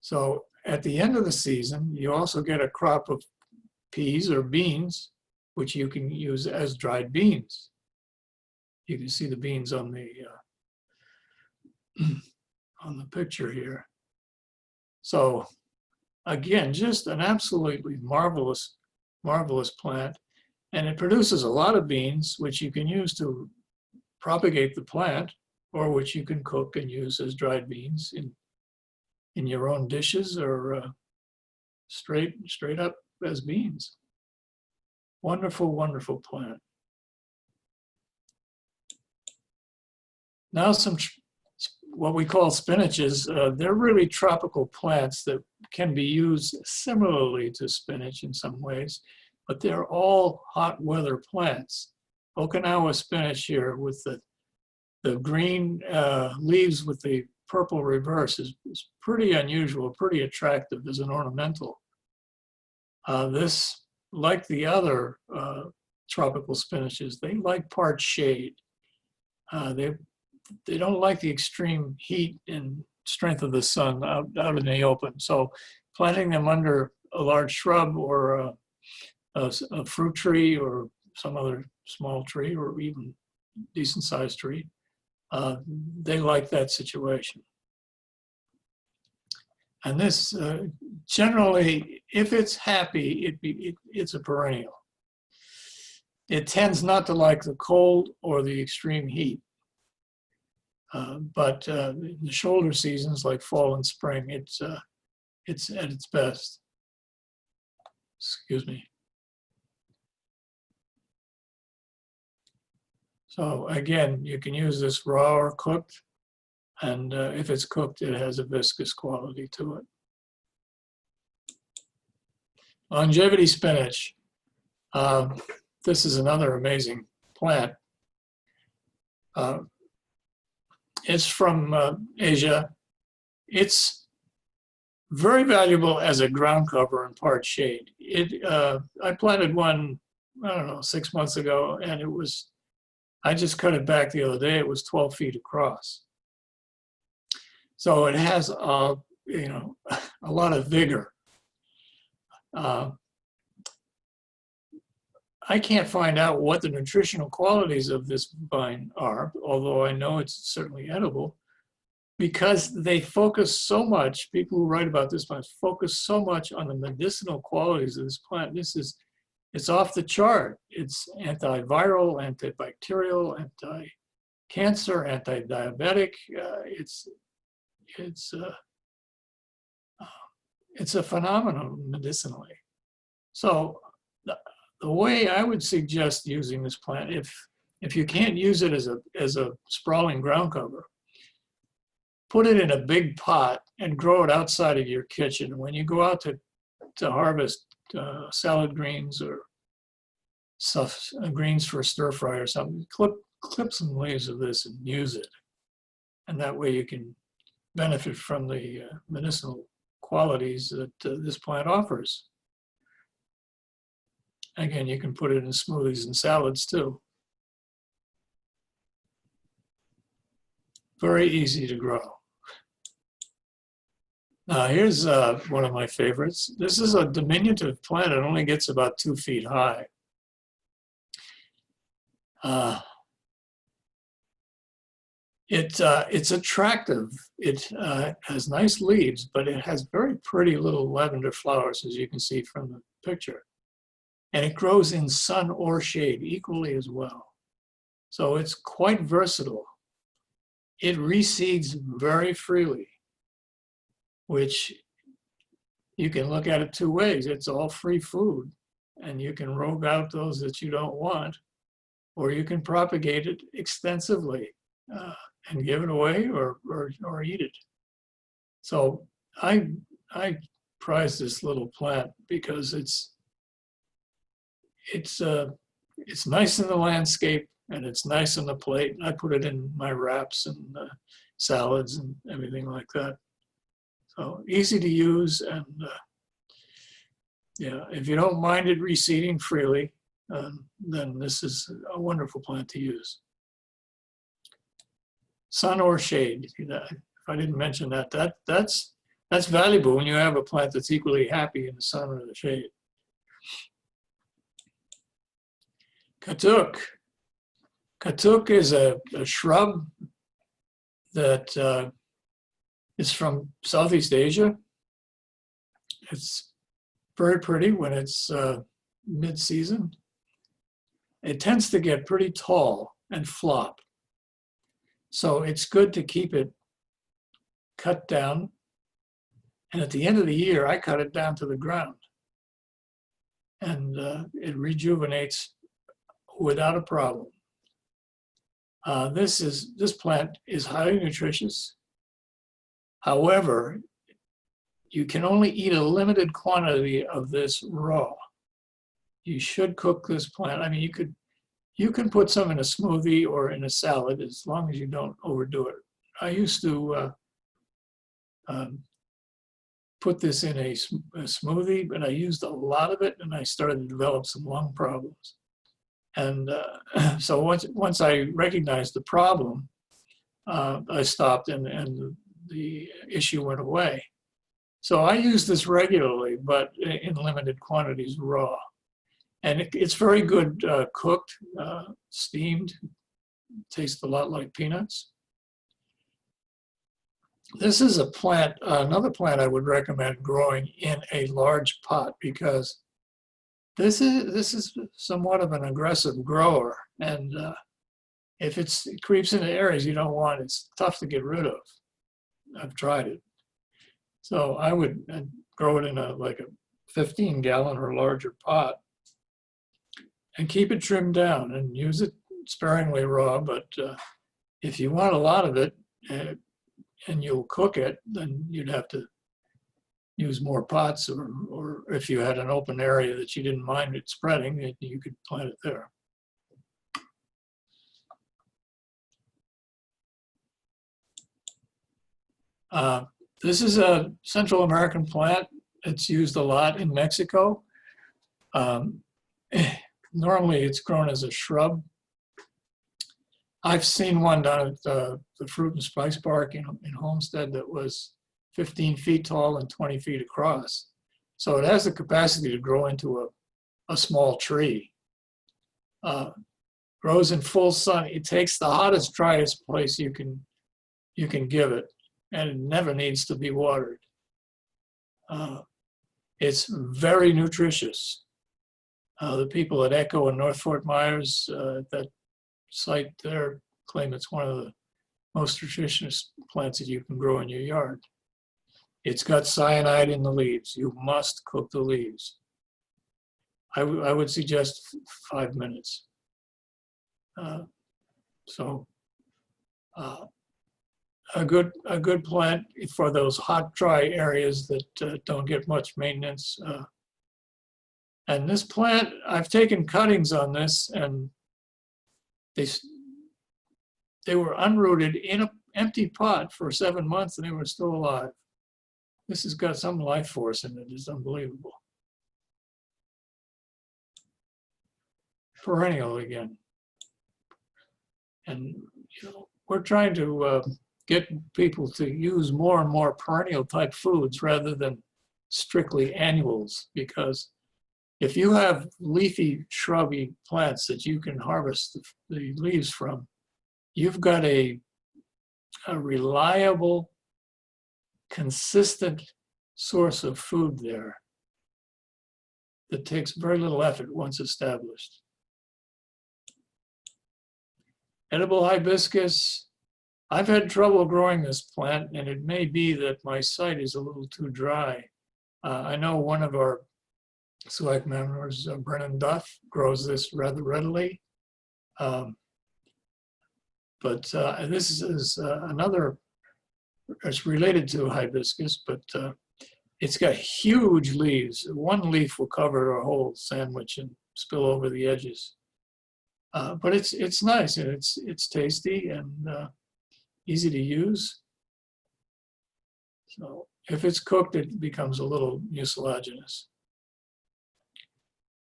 So at the end of the season, you also get a crop of peas or beans, which you can use as dried beans. You can see the beans on the picture here. So again, just an absolutely marvelous plant. And it produces a lot of beans, which you can use to propagate the plant, or which you can cook and use as dried beans in your own dishes, or straight up as beans. Wonderful, wonderful plant. Now what we call spinaches. They're really tropical plants that can be used similarly to spinach in some ways, but they're all hot weather plants. Okinawa spinach here with the green leaves with the purple reverse is pretty unusual, pretty attractive as an ornamental. This, like the other tropical spinaches, they like part shade. They don't like the extreme heat and strength of the sun out in the open. So planting them under a large shrub or a fruit tree or some other small tree or even decent sized tree, they like that situation. And this generally, if it's happy, it's a perennial. It tends not to like the cold or the extreme heat. But in the shoulder seasons like fall and spring, it's at its best. Excuse me. So again, you can use this raw or cooked, and if it's cooked, it has a viscous quality to it. Longevity spinach. This is another amazing plant. It's from Asia. It's very valuable as a ground cover and part shade. I planted one, I don't know, 6 months ago, and I just cut it back the other day. It was 12 feet across. So it has, a lot of vigor. I can't find out what the nutritional qualities of this vine are, although I know it's certainly edible, because they focus so much, people who write about this plant focus so much on the medicinal qualities of this plant. It's off the chart. It's antiviral, antibacterial, anti-cancer, anti-diabetic. It's a phenomenon medicinally. So the way I would suggest using this plant, if you can't use it as a sprawling ground cover, put it in a big pot and grow it outside of your kitchen. When you go out to harvest salad greens or stuff, greens for a stir fry or something, clip some leaves of this and use it. And that way you can benefit from the medicinal qualities that this plant offers. Again, you can put it in smoothies and salads too. Very easy to grow. Now here's one of my favorites. This is a diminutive plant. It only gets about 2 feet high. It's attractive. It has nice leaves, but it has very pretty little lavender flowers, as you can see from the picture. And it grows in sun or shade equally as well. So it's quite versatile. It reseeds very freely, which you can look at it two ways. It's all free food, and you can rogue out those that you don't want, or you can propagate it extensively and give it away or eat it. So I prize this little plant because it's nice in the landscape and it's nice on the plate. I put it in my wraps and salads and everything like that. So easy to use, and yeah, if you don't mind it reseeding freely, then this is a wonderful plant to use. Sun or shade. If I didn't mention that, that's valuable when you have a plant that's equally happy in the sun or the shade. Katuk. Katuk is a shrub that is from Southeast Asia. It's very pretty when it's mid-season. It tends to get pretty tall and flop. So it's good to keep it cut down. And at the end of the year, I cut it down to the ground. And it rejuvenates without a problem. This plant is highly nutritious. However, you can only eat a limited quantity of this raw. You should cook this plant. I mean, you can put some in a smoothie or in a salad as long as you don't overdo it. I used to put this in a smoothie, but I used a lot of it and I started to develop some lung problems. And so once I recognized the problem, I stopped and the issue went away. So I use this regularly, but in limited quantities raw. And it's very good cooked, steamed. Tastes a lot like peanuts. This is a plant, another plant I would recommend growing in a large pot because this is somewhat of an aggressive grower. And if it creeps into areas you don't want, it's tough to get rid of. I've tried it. So I would grow it in like a 15-gallon or larger pot and keep it trimmed down and use it sparingly raw. But if you want a lot of it and you'll cook it, then you'd have to use more pots, or if you had an open area that you didn't mind it spreading, you could plant it there. This is a Central American plant. It's used a lot in Mexico. Normally it's grown as a shrub. I've seen one down at the Fruit and Spice Park in Homestead that was 15 feet tall and 20 feet across. So it has the capacity to grow into a small tree. Grows in full sun. It takes the hottest, driest place you can give it, and it never needs to be watered. It's very nutritious. The people at Echo and North Fort Myers, that site there, claim it's one of the most nutritious plants that you can grow in your yard. It's got cyanide in the leaves. You must cook the leaves. I would suggest 5 minutes. A good plant for those hot, dry areas that don't get much maintenance. And this plant, I've taken cuttings on this, and they were unrooted in an empty pot for 7 months, and they were still alive. This has got some life force in it. It's unbelievable. Perennial again. And we're trying to get people to use more and more perennial type foods rather than strictly annuals, because if you have leafy, shrubby plants that you can harvest the leaves from, you've got a a reliable, consistent source of food there that takes very little effort once established. Edible hibiscus, I've had trouble growing this plant, and it may be that my site is a little too dry. I know one of our select members, Brennan Duff, grows this rather readily. But this is another, it's related to hibiscus, but it's got huge leaves. One leaf will cover a whole sandwich and spill over the edges. But it's nice, and it's tasty and easy to use. So if it's cooked, it becomes a little mucilaginous.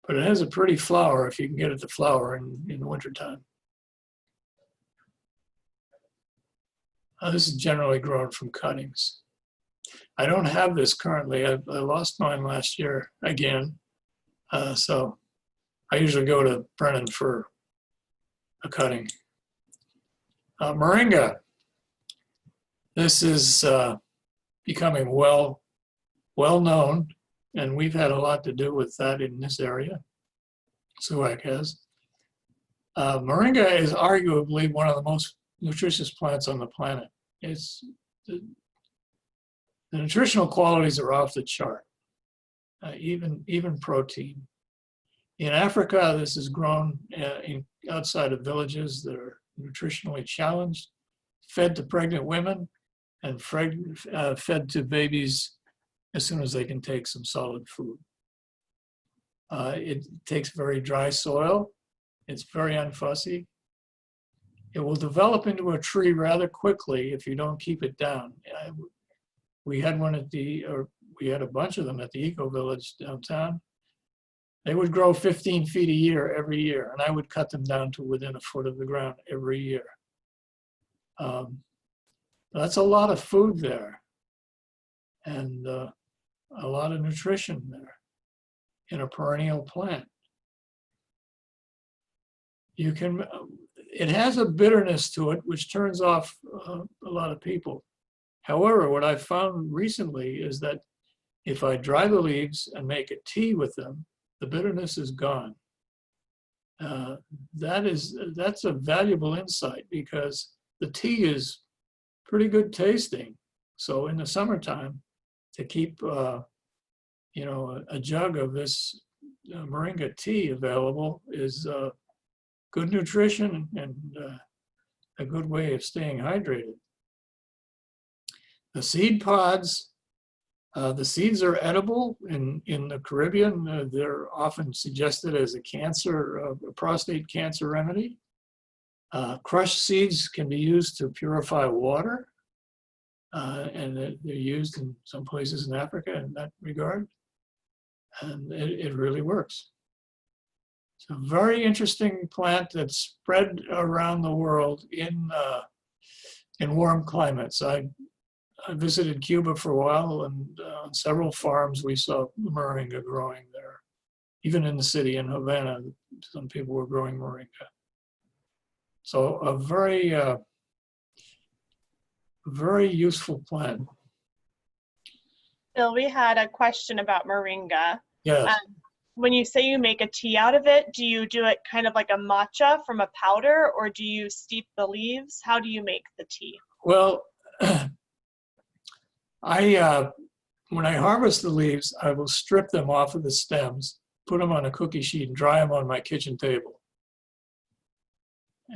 But it has a pretty flower if you can get it to flower in the wintertime. This is generally grown from cuttings. I don't have this currently. I lost mine last year again. So I usually go to Brennan for a cutting. Moringa. This is becoming well known, and we've had a lot to do with that in this area. SUAC has. Moringa is arguably one of the most nutritious plants on the planet. It's the nutritional qualities are off the chart, even protein. In Africa, this is grown outside of villages that are nutritionally challenged, fed to pregnant women, and fed to babies as soon as they can take some solid food. It takes very dry soil. It's very unfussy. It will develop into a tree rather quickly if you don't keep it down. We had we had a bunch of them at the Eco Village downtown. They would grow 15 feet a year every year, and I would cut them down to within a foot of the ground every year. That's a lot of food there, and a lot of nutrition there in a perennial plant. It has a bitterness to it, which turns off a lot of people. However, what I've found recently is that if I dry the leaves and make a tea with them, the bitterness is gone. That's a valuable insight, because the tea is pretty good tasting. So in the summertime, to keep a jug of this moringa tea available is good nutrition and a good way of staying hydrated. The seed pods, the seeds are edible. In the Caribbean, they're often suggested as a prostate cancer remedy. Crushed seeds can be used to purify water, and they're used in some places in Africa in that regard, and it really works. It's a very interesting plant that's spread around the world in warm climates. I visited Cuba for a while, and on several farms we saw moringa growing there. Even in the city in Havana, some people were growing moringa. So a very useful plant. Bill, we had a question about moringa. Yes. When you say you make a tea out of it, do you do it kind of like a matcha from a powder, or do you steep the leaves? How do you make the tea? Well, when I harvest the leaves, I will strip them off of the stems, put them on a cookie sheet, and dry them on my kitchen table.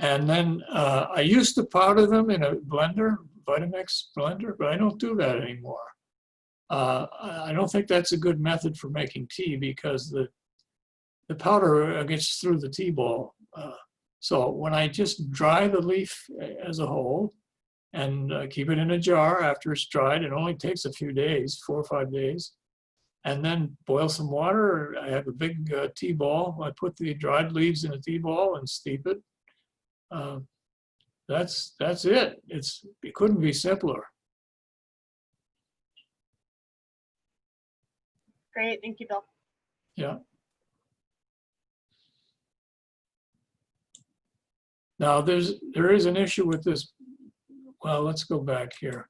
And then I used to powder them in a blender, Vitamix blender, but I don't do that anymore. I don't think that's a good method for making tea, because the powder gets through the tea ball. So when I just dry the leaf as a whole and keep it in a jar after it's dried, it only takes a few days, 4 or 5 days, and then boil some water. I have a big tea ball. I put the dried leaves in a tea ball and steep it. That's it. It couldn't be simpler. Great, thank you, Bill. Yeah. Now there is an issue with this well, let's go back here.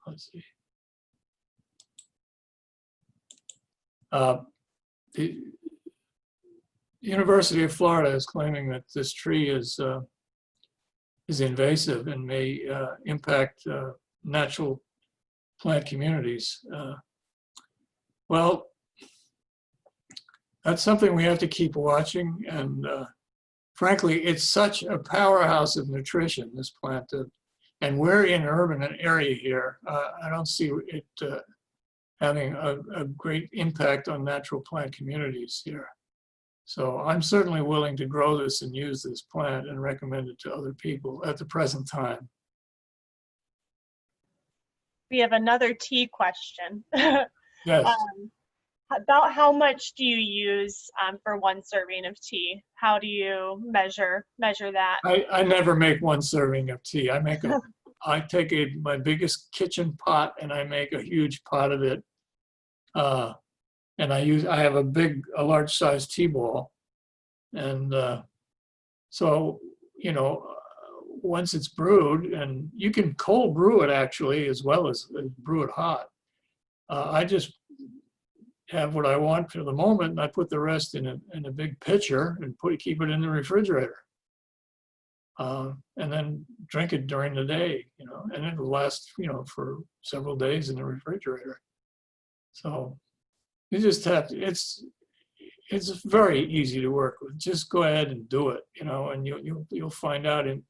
Let's see. The University of Florida is claiming that this tree is invasive and may impact natural plant communities. Well, that's something we have to keep watching. And frankly, it's such a powerhouse of nutrition, this plant. And we're in an urban area here. I don't see it having a great impact on natural plant communities here. So I'm certainly willing to grow this and use this plant and recommend it to other people at the present time. We have another tea question. Yes. About how much do you use for one serving of tea? How do you measure that? I never make one serving of tea. I take my biggest kitchen pot and I make a huge pot of it. And I have a large size tea ball. And so, you know, once it's brewed, and you can cold brew it actually, as well as brew it hot. I just have what I want for the moment, and I put the rest in a big pitcher and keep it in the refrigerator. And then drink it during the day, you know, and it'll last, you know, for several days in the refrigerator. So you just have to, it's very easy to work with. Just go ahead and do it, you know, and you'll find out. And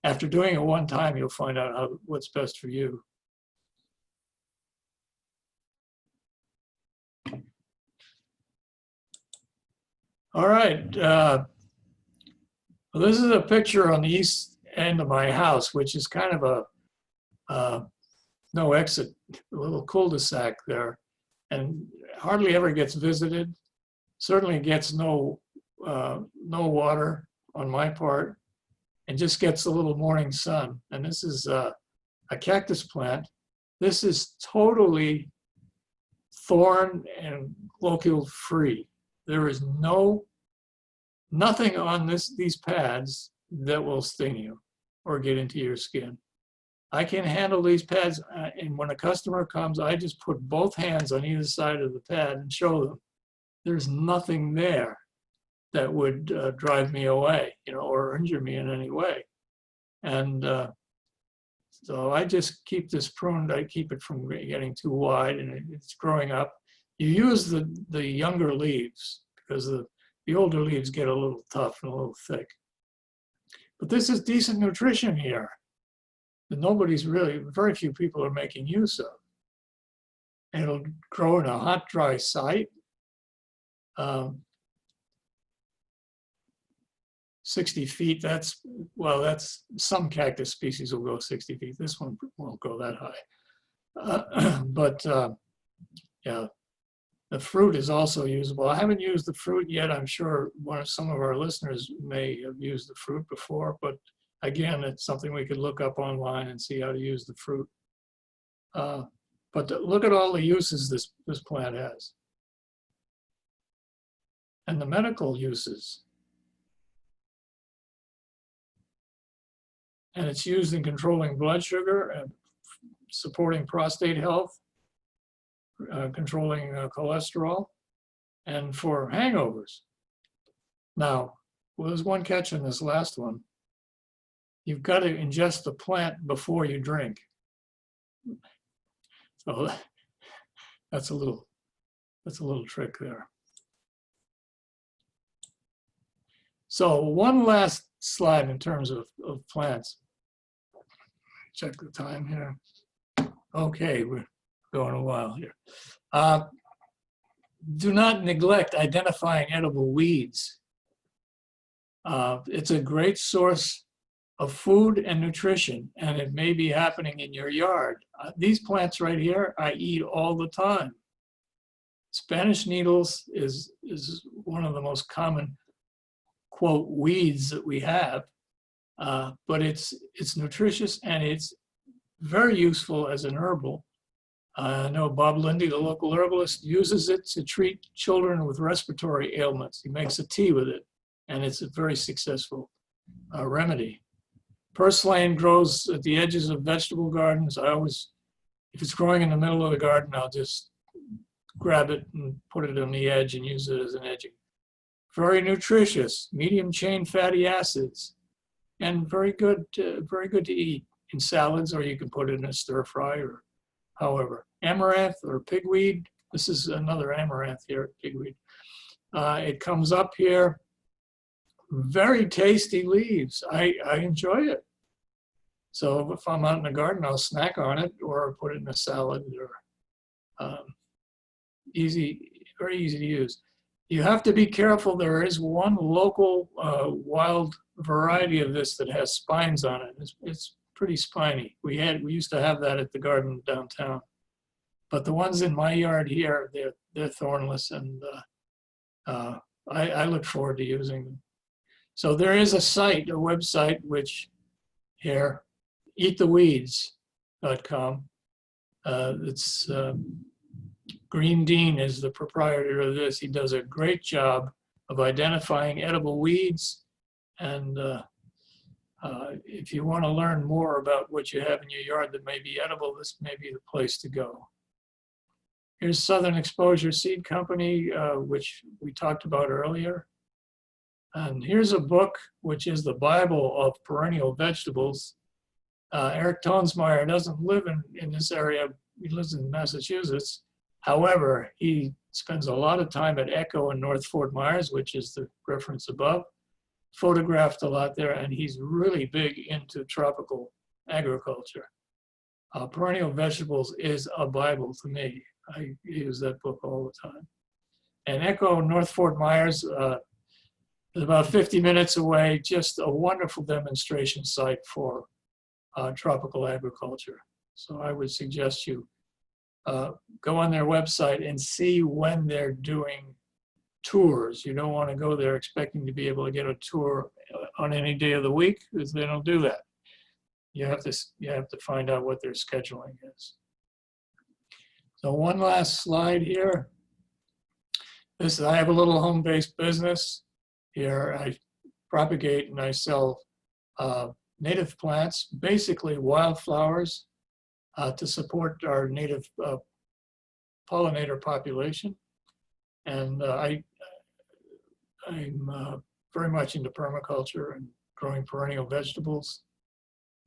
after doing it one time, you'll find out what's best for you. All right. Well, this is a picture on the east end of my house, which is kind of a no exit, a little cul-de-sac there, and hardly ever gets visited. Certainly gets no water on my part, and just gets a little morning sun. And this is a cactus plant. This is totally thorn and locule free. There is nothing on these pads that will sting you or get into your skin. I can handle these pads, and when a customer comes, I just put both hands on either side of the pad and show them there's nothing there that would drive me away, you know, or injure me in any way. And so I just keep this pruned. I keep it from getting too wide, and it's growing up. You use the younger leaves, because the older leaves get a little tough and a little thick. But this is decent nutrition here that very few people are making use of. And it'll grow in a hot, dry site. 60 feet, that's some cactus species will go 60 feet. This one won't go that high. Yeah, the fruit is also usable. I haven't used the fruit yet. I'm sure some of our listeners may have used the fruit before, but again, it's something we could look up online and see how to use the fruit. But look at all the uses this plant has. And the medical uses. And it's used in controlling blood sugar and supporting prostate health, controlling cholesterol, and for hangovers. Now, well, there's one catch on this last one. You've got to ingest the plant before you drink. So that's a little trick there. So one last slide in terms of plants. Check the time here. Okay, we're going a while here. Do not neglect identifying edible weeds. It's a great source of food and nutrition, and it may be happening in your yard. These plants right here, I eat all the time. Spanish needles is one of the most common, quote, weeds that we have, but it's nutritious and it's very useful as an herbal. I know Bob Lindy, the local herbalist, uses it to treat children with respiratory ailments. He makes a tea with it, and it's a very successful remedy. Purslane grows at the edges of vegetable gardens. If it's growing in the middle of the garden, I'll just grab it and put it on the edge and use it as an edging. Very nutritious, medium chain fatty acids, and very good to eat in salads, or you can put it in a stir fry or however. Amaranth or pigweed. This is another amaranth here, pigweed. It comes up here. Very tasty leaves. I enjoy it. So if I'm out in the garden, I'll snack on it or put it in a salad, or very easy to use. You have to be careful. There is one local wild variety of this that has spines on it. It's pretty spiny. We used to have that at the garden downtown. But the ones in my yard here, they're thornless, and I look forward to using them. So there is a website, which here, eattheweeds.com. It's Green Dean is the proprietor of this. He does a great job of identifying edible weeds. And if you want to learn more about what you have in your yard that may be edible, this may be the place to go. Here's Southern Exposure Seed Company, which we talked about earlier. And here's a book, which is the Bible of perennial vegetables. Eric Tonsmeyer doesn't live in this area. He lives in Massachusetts. However, he spends a lot of time at Echo in North Fort Myers, which is the reference above, photographed a lot there, and he's really big into tropical agriculture. Perennial vegetables is a Bible to me. I use that book all the time. And Echo, North Fort Myers, is about 50 minutes away, just a wonderful demonstration site for tropical agriculture. So I would suggest you go on their website and see when they're doing tours. You don't want to go there expecting to be able to get a tour on any day of the week, because they don't do that. You have to find out what their scheduling is. So one last slide here. I have a little home-based business. Here I propagate and I sell native plants, basically wildflowers, to support our native pollinator population. And I'm very much into permaculture and growing perennial vegetables.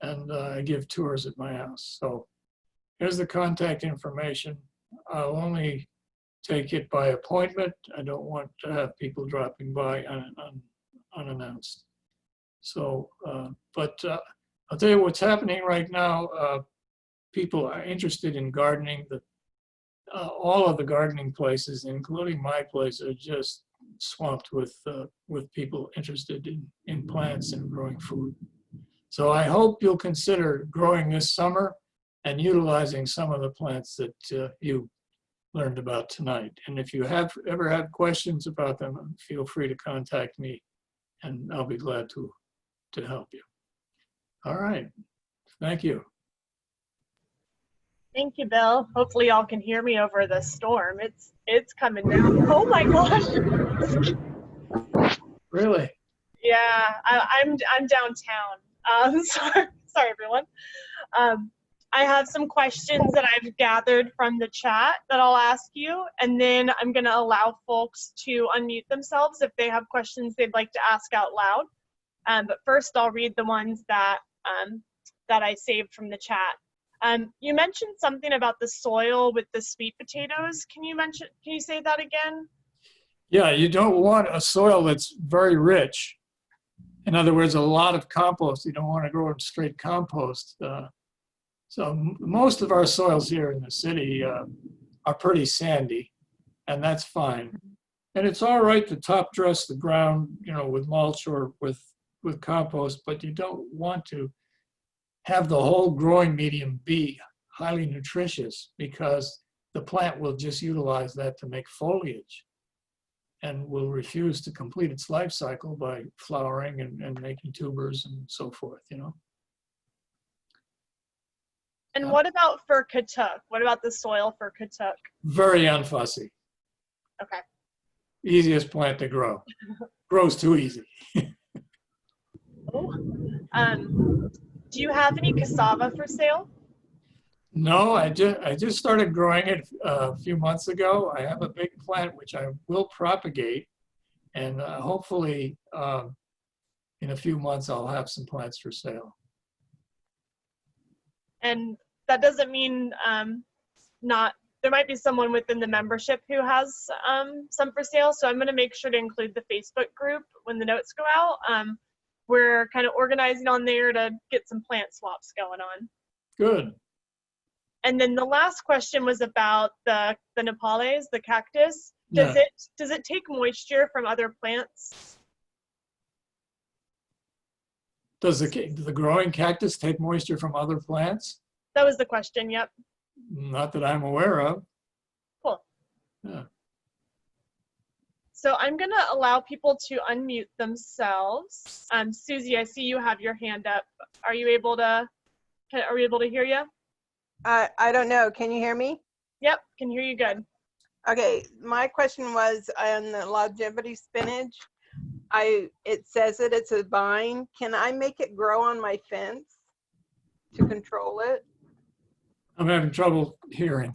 And I give tours at my house. So here's the contact information. I'll only take it by appointment. I don't want to have people dropping by unannounced. So, but I'll tell you what's happening right now. People are interested in gardening. All of the gardening places, including my place, are just swamped with people interested in plants and growing food. So I hope you'll consider growing this summer and utilizing some of the plants that you learned about tonight. And if you ever have questions about them, feel free to contact me, and I'll be glad to help you. All right, thank you. Thank you, Bill. Hopefully y'all can hear me over the storm. It's coming down. Oh my gosh. Really? Yeah, I'm downtown. Sorry everyone. I have some questions that I've gathered from the chat that I'll ask you, and then I'm going to allow folks to unmute themselves if they have questions they'd like to ask out loud. But first, I'll read the ones that I saved from the chat. You mentioned something about the soil with the sweet potatoes. Can you say that again? Yeah, you don't want a soil that's very rich. In other words, a lot of compost. You don't want to grow in straight compost. So most of our soils here in the city are pretty sandy, and that's fine. And it's all right to top dress the ground, with mulch or with compost, but you don't want to have the whole growing medium be highly nutritious, because the plant will just utilize that to make foliage and will refuse to complete its life cycle by flowering and making tubers and so forth, And what about for Katuk? What about the soil for Katuk? Very unfussy. Okay. Easiest plant to grow. Grows too easy. Do you have any cassava for sale? No, I just started growing it a few months ago. I have a big plant which I will propagate, and hopefully in a few months I'll have some plants for sale. And that doesn't mean not, there might be someone within the membership who has some for sale. So I'm going to make sure to include the Facebook group when the notes go out. We're kind of organizing on there to get some plant swaps going on. Good. And then the last question was about the Nepales, the cactus. Does it take moisture from other plants? Does the growing cactus take moisture from other plants? That was the question, yep. Not that I'm aware of. Cool. Yeah. So I'm gonna allow people to unmute themselves. Susie, I see you have your hand up. Are we able to hear you? I don't know. Can you hear me? Yep, can hear you good. Okay, my question was on the longevity spinach. It says that it's a vine. Can I make it grow on my fence to control it? I'm having trouble hearing.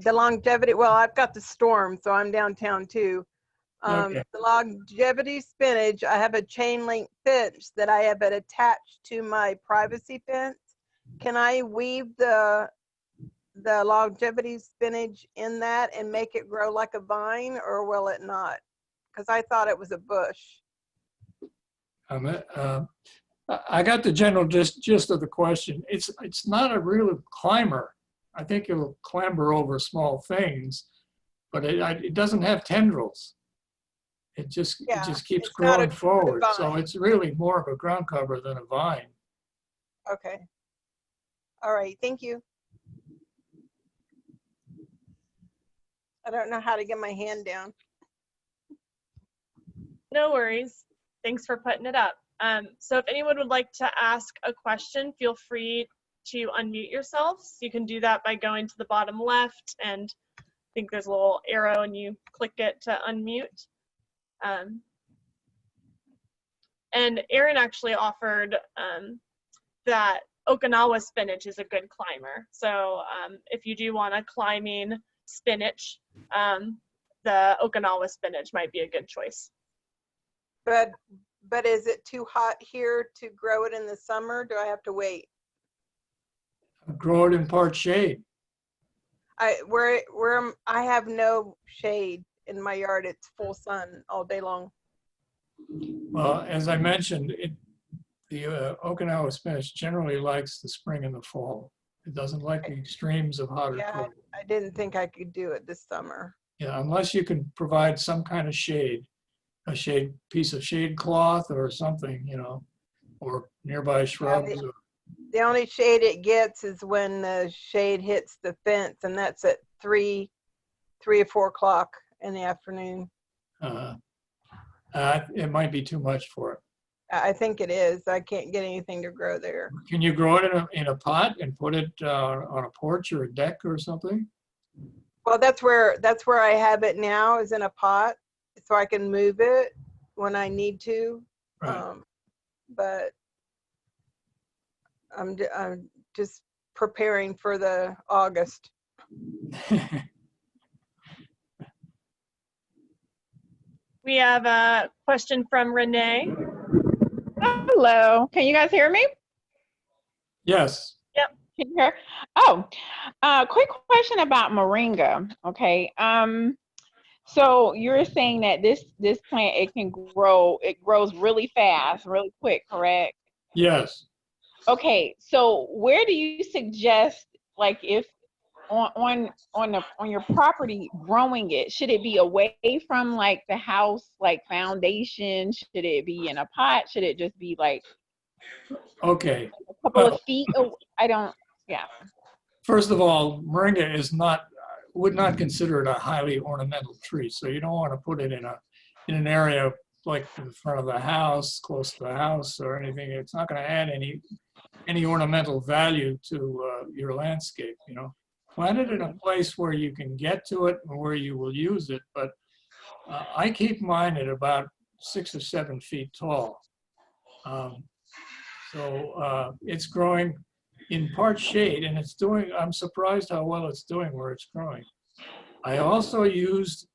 The longevity, well, I've got the storm, so I'm downtown too. Okay. The longevity spinach, I have a chain link fence that I have it attached to my privacy fence. Can I weave the longevity spinach in that and make it grow like a vine, or will it not? Because I thought it was a bush. I got the general gist of the question. It's not a real climber. I think it'll clamber over small things, but it doesn't have tendrils. It just keeps growing forward. So it's really more of a ground cover than a vine. Okay. All right. Thank you. I don't know how to get my hand down. No worries. Thanks for putting it up. So if anyone would like to ask a question, feel free to unmute yourselves. You can do that by going to the bottom left, and I think there's a little arrow and you click it to unmute. And Erin actually offered that Okinawa spinach is a good climber. So if you do want a climbing spinach, the Okinawa spinach might be a good choice. But is it too hot here to grow it in the summer? Do I have to wait? Grow it in part shade. I have no shade in my yard. It's full sun all day long. Well, as I mentioned, the Okinawa spinach generally likes the spring and the fall. It doesn't like the extremes of hot or cold. I didn't think I could do it this summer. Yeah, unless you can provide some kind of shade, a piece of shade cloth or something, or nearby shrubs. The only shade it gets is when the shade hits the fence, and that's at 3 or 4 o'clock in the afternoon. It might be too much for it. I think it is. I can't get anything to grow there. Can you grow it in a pot and put it on a porch or a deck or something? Well, that's where I have it now, is in a pot, so I can move it when I need to. Right. But I'm just preparing for the August. We have a question from Renee. Hello, can you guys hear me? Yes. Yep. Can you hear? Oh, quick question about moringa. Okay. So you're saying that this plant, it grows really fast, really quick, correct? Yes. Okay. So where do you suggest, like, if on your property growing it, should it be away from like the house, like foundation? Should it be in a pot? Should it just be like Okay. a couple of feet? Yeah. First of all, moringa would not consider it a highly ornamental tree. So you don't want to put it in an area like in front of the house, close to the house or anything. It's not going to add any ornamental value to your landscape, Plant it in a place where you can get to it and where you will use it. But I keep mine at about 6 or 7 feet tall. So it's growing in part shade, and it's doing, I'm surprised how well it's doing where it's growing. I also used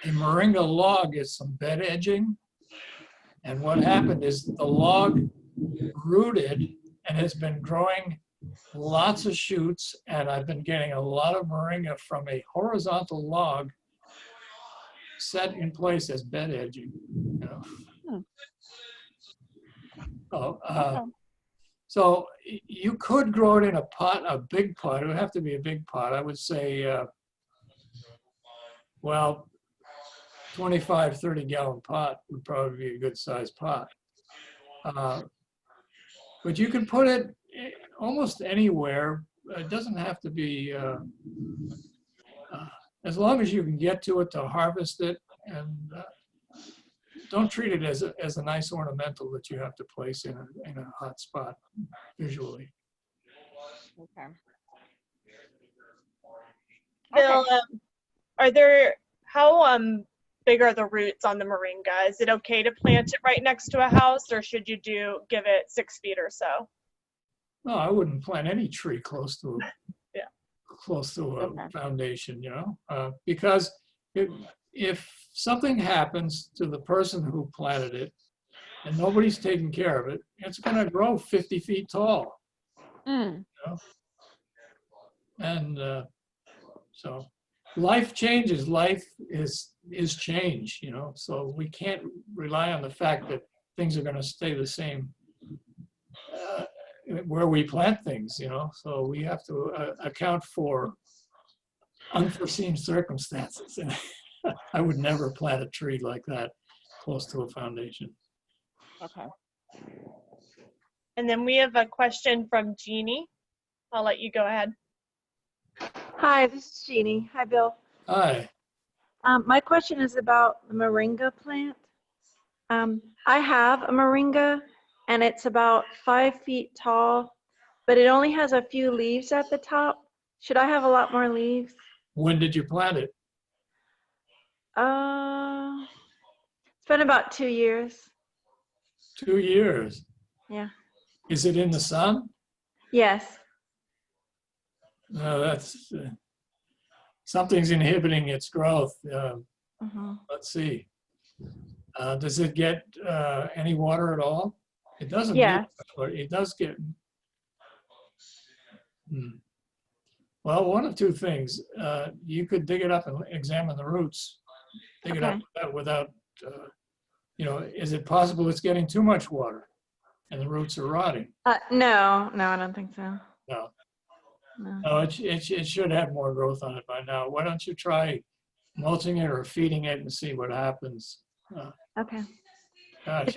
a moringa log as some bed edging. And what happened is the log rooted and has been growing lots of shoots, and I've been getting a lot of moringa from a horizontal log set in place as bed edging. You know? So you could grow it in a pot, a big pot. It would have to be a big pot. I would say, well, 25, 30 gallon pot would probably be a good sized pot. But you can put it almost anywhere. It doesn't have to be, as long as you can get to it to harvest it, and don't treat it as a nice ornamental that you have to place in a hot spot visually. Okay. Bill, how big are the roots on the moringa? Is it okay to plant it right next to a house, or should you give it 6 feet or so? No, I wouldn't plant any tree close to Yeah. close to a Okay. foundation, you know, because if something happens to the person who planted it and nobody's taking care of it, it's going to grow 50 feet tall. Mm. You know? And so life changes. Life is change, you know, so we can't rely on the fact that things are going to stay the same where we plant things, you know, so we have to account for unforeseen circumstances. And I would never plant a tree like that close to a foundation. Okay. And then we have a question from Jeannie. I'll let you go ahead. Hi, this is Jeannie. Hi, Bill. Hi. My question is about the moringa plant. I have a moringa, and it's about 5 feet tall, but it only has a few leaves at the top. Should I have a lot more leaves? When did you plant it? It's been about 2 years. 2 years. Yeah. Is it in the sun? Yes. No, that's something's inhibiting its growth. Let's see. Does it get any water at all? It doesn't. Yeah. But it does get. Well, one of two things. You could dig it up and examine the roots. Dig it up without, you know, is it possible it's getting too much water and the roots are rotting? No, I don't think so. No. No. No, it should have more growth on it by now. Why don't you try mulching it or feeding it and see what happens? Okay. Gosh.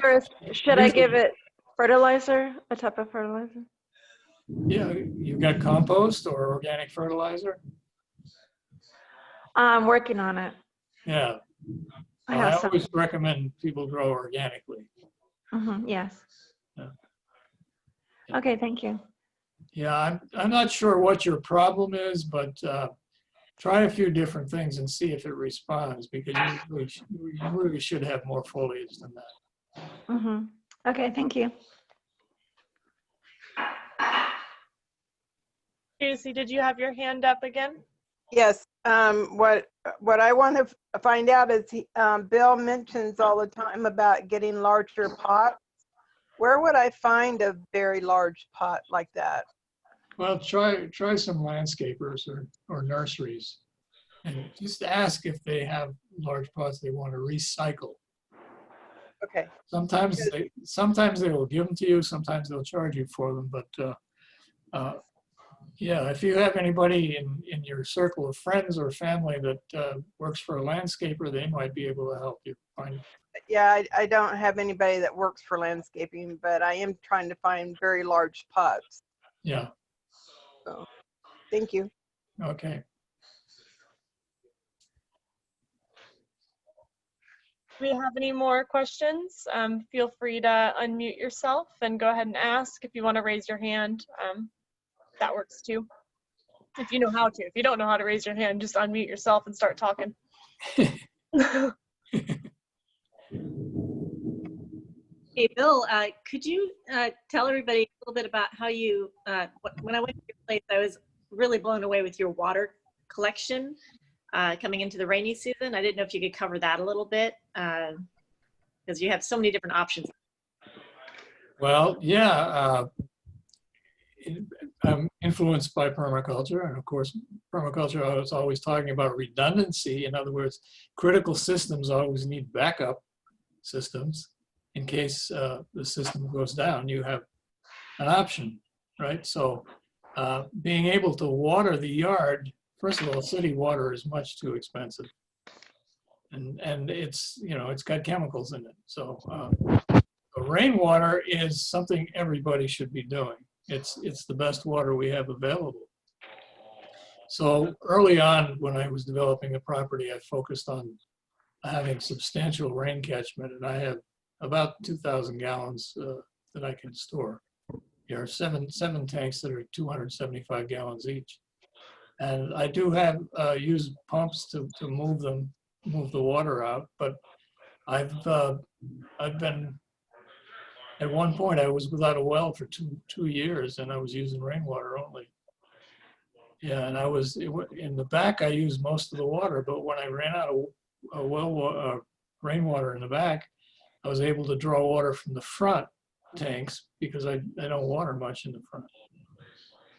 Should I give it fertilizer, a type of fertilizer? Yeah, you've got compost or organic fertilizer? I'm working on it. Yeah. I Well, have I some. always recommend people grow organically. Yes. Yeah. Okay, thank you. Yeah, I'm not sure what your problem is, but try a few different things and see if it responds, because you really should have more foliage than that. Okay, thank you. Casey, did you have your hand up again? Yes. What I want to find out is Bill mentions all the time about getting larger pots. Where would I find a very large pot like that? Well, try some landscapers or nurseries, and just ask if they have large pots they want to recycle. Okay. Sometimes they will give them to you. Sometimes they'll charge you for them. But yeah, if you have anybody in your circle of friends or family that works for a landscaper, they might be able to help you find. Yeah, I don't have anybody that works for landscaping, but I am trying to find very large pots. Yeah. So, thank you. Okay. Do we have any more questions? Feel free to unmute yourself and go ahead and ask. If you want to raise your hand, that works too. If you know how to. If you don't know how to raise your hand, just unmute yourself and start talking. Hey, Bill, could you tell everybody a little bit about how you, when I went to your place, I was really blown away with your water collection coming into the rainy season. I didn't know if you could cover that a little bit because you have so many different options. Well, yeah, I'm influenced by permaculture, and of course, permaculture, I was always talking about redundancy. In other words, critical systems always need backup systems. In case the system goes down, you have an option, right? So being able to water the yard, first of all, city water is much too expensive. And it's, you know, it's got chemicals in it. So rainwater is something everybody should be doing. It's the best water we have available. So early on, when I was developing the property, I focused on having substantial rain catchment, and I have about 2,000 gallons that I can store. There are seven tanks that are 275 gallons each. And I do have used pumps to move the water out, but I've been, at one point I was without a well for two years, and I was using rainwater only. Yeah, and in the back I used most of the water, but when I ran out of rainwater in the back, I was able to draw water from the front tanks because I don't water much in the front.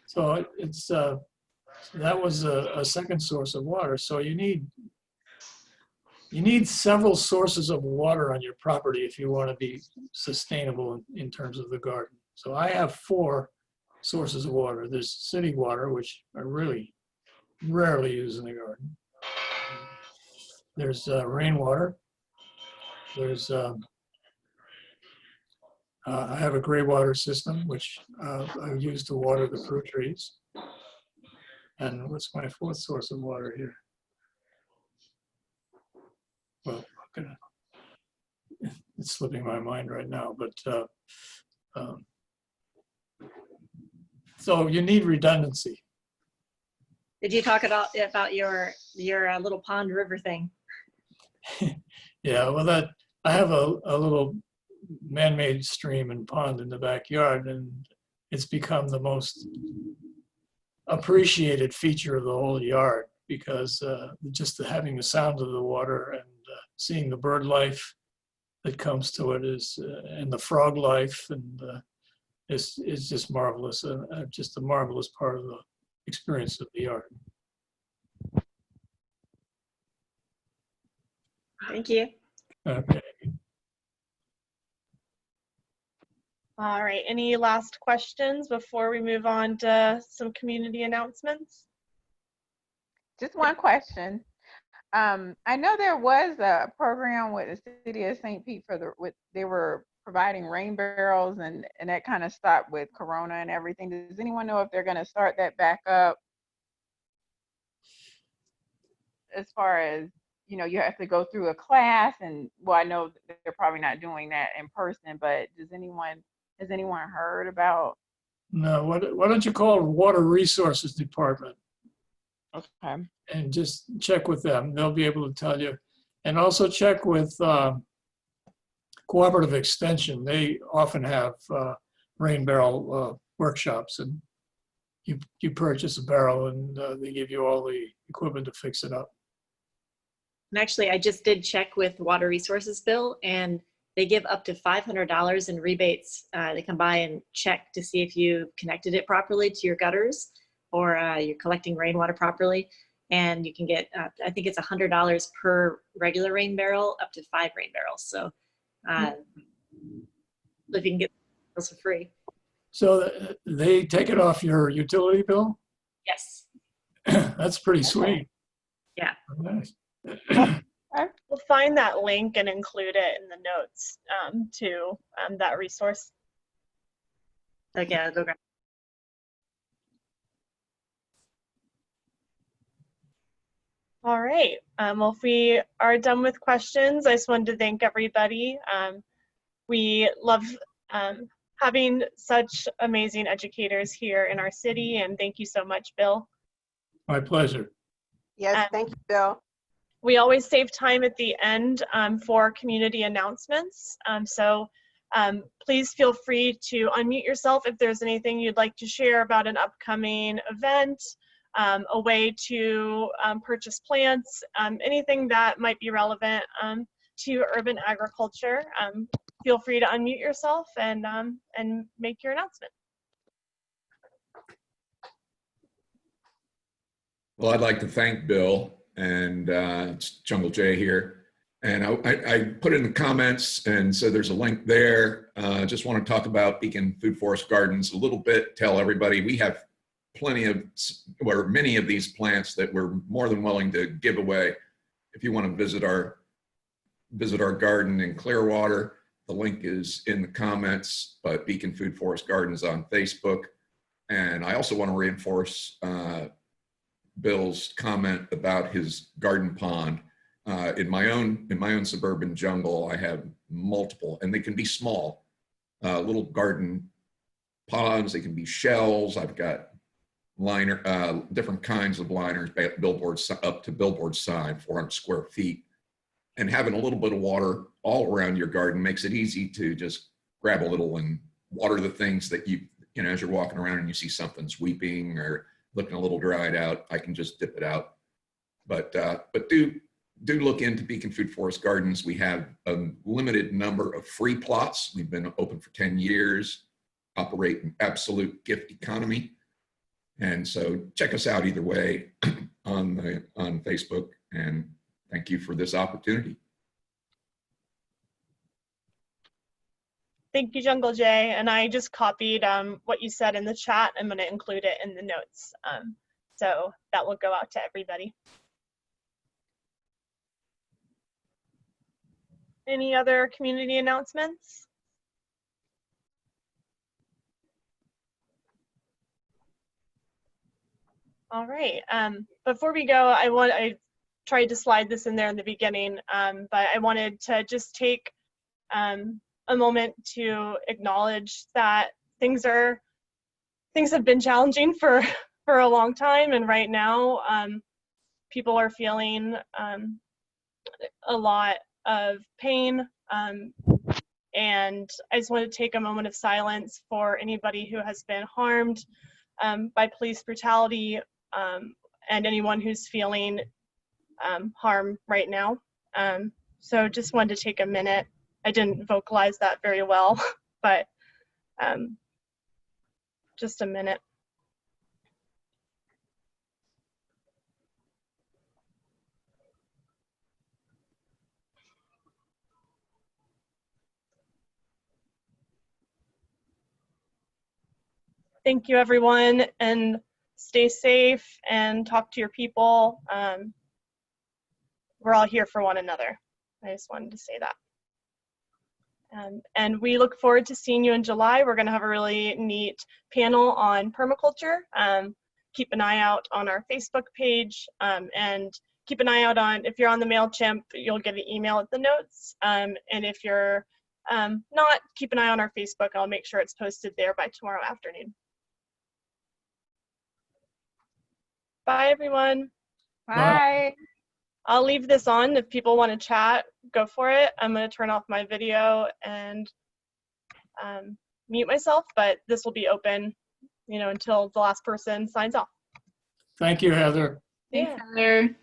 So it's that was a second source of water. So you need several sources of water on your property if you want to be sustainable in terms of the garden. So I have 4 sources of water. There's city water, which I really rarely use in the garden. There's rainwater. There's I have a gray water system, which I use to water the fruit trees. And what's my 4th source of water here? Well, it's slipping my mind right now, but so you need redundancy. Did you talk about your little pond river thing? Yeah, well, I have a little man-made stream and pond in the backyard, and it's become the most appreciated feature of the whole yard because just having the sound of the water and seeing the bird life that comes to it is, and the frog life, and is just marvelous. Just a marvelous part of the experience of the yard. Thank you. Okay. All right, any last questions before we move on to some community announcements? Just one question. I know there was a program with the city of St. Pete they were providing rain barrels and that kind of stopped with Corona and everything. Does anyone know if they're going to start that back up? As far as, you know, you have to go through a class, and well, I know they're probably not doing that in person, but has anyone heard about? No, why don't you call Water Resources Department? Okay. And just check with them. They'll be able to tell you. And also check with Cooperative Extension. They often have rain barrel workshops, and you purchase a barrel and they give you all the equipment to fix it up. And actually, I just did check with Water Resources, Bill, and they give up to $500 in rebates. They come by and check to see if you connected it properly to your gutters or you're collecting rainwater properly. And you can get, I think it's $100 per regular rain barrel, up to 5 rain barrels. So if you can get those for free. So they take it off your utility bill? Yes. That's pretty sweet. Yeah. Nice. We'll find that link and include it in the notes to that resource. Okay, I'll go grab. All right. Well, if we are done with questions, I just wanted to thank everybody. We love having such amazing educators here in our city, and thank you so much, Bill. My pleasure. Yes, thank you, Bill. We always save time at the end for community announcements. So Please feel free to unmute yourself if there's anything you'd like to share about an upcoming event, a way to purchase plants, anything that might be relevant to urban agriculture. Feel free to unmute yourself and make your announcement. Well, I'd like to thank Bill, and it's Jungle Jay here. And I put in the comments, and so there's a link there. Just want to talk about Beacon Food Forest Gardens a little bit, tell everybody we have plenty of, or many of these plants that we're more than willing to give away. If you want to visit our garden in Clearwater, the link is in the comments, but Beacon Food Forest Gardens on Facebook. And I also want to reinforce Bill's comment about his garden pond. In my own suburban jungle, I have multiple, and they can be small, little garden ponds. They can be shells. I've got different kinds of liners, billboards up to billboard sign, 400 square feet. And having a little bit of water all around your garden makes it easy to just grab a little and water the things that you know, as you're walking around and you see something's weeping or looking a little dried out, I can just dip it out. But do look into Beacon Food Forest Gardens. We have a limited number of free plots. We've been open for 10 years, operate an absolute gift economy. And so check us out either way on Facebook, and thank you for this opportunity. Thank you, Jungle Jay. And I just copied what you said in the chat. I'm going to include it in the notes. So that will go out to everybody. Any other community announcements? All right. Before we go, I tried to slide this in there in the beginning, but I wanted to just take a moment to acknowledge that things have been challenging for a long time, and right now people are feeling a lot of pain, and I just want to take a moment of silence for anybody who has been harmed by police brutality, and anyone who's feeling harm right now. So just wanted to take a minute. I didn't vocalize that very well, but just a minute. Thank you, everyone, and stay safe and talk to your people. We're all here for one another. I just wanted to say that. And we look forward to seeing you in July. We're going to have a really neat panel on permaculture. Keep an eye out on our Facebook page, and keep an eye out on, if you're on the MailChimp, you'll get an email at the notes. And if you're not, keep an eye on our Facebook. I'll make sure it's posted there by tomorrow afternoon. Bye, everyone. Bye. I'll leave this on. If people want to chat, go for it. I'm going to turn off my video and mute myself, but this will be open, you know, until the last person signs off. Thank you, Heather. Thanks, Heather.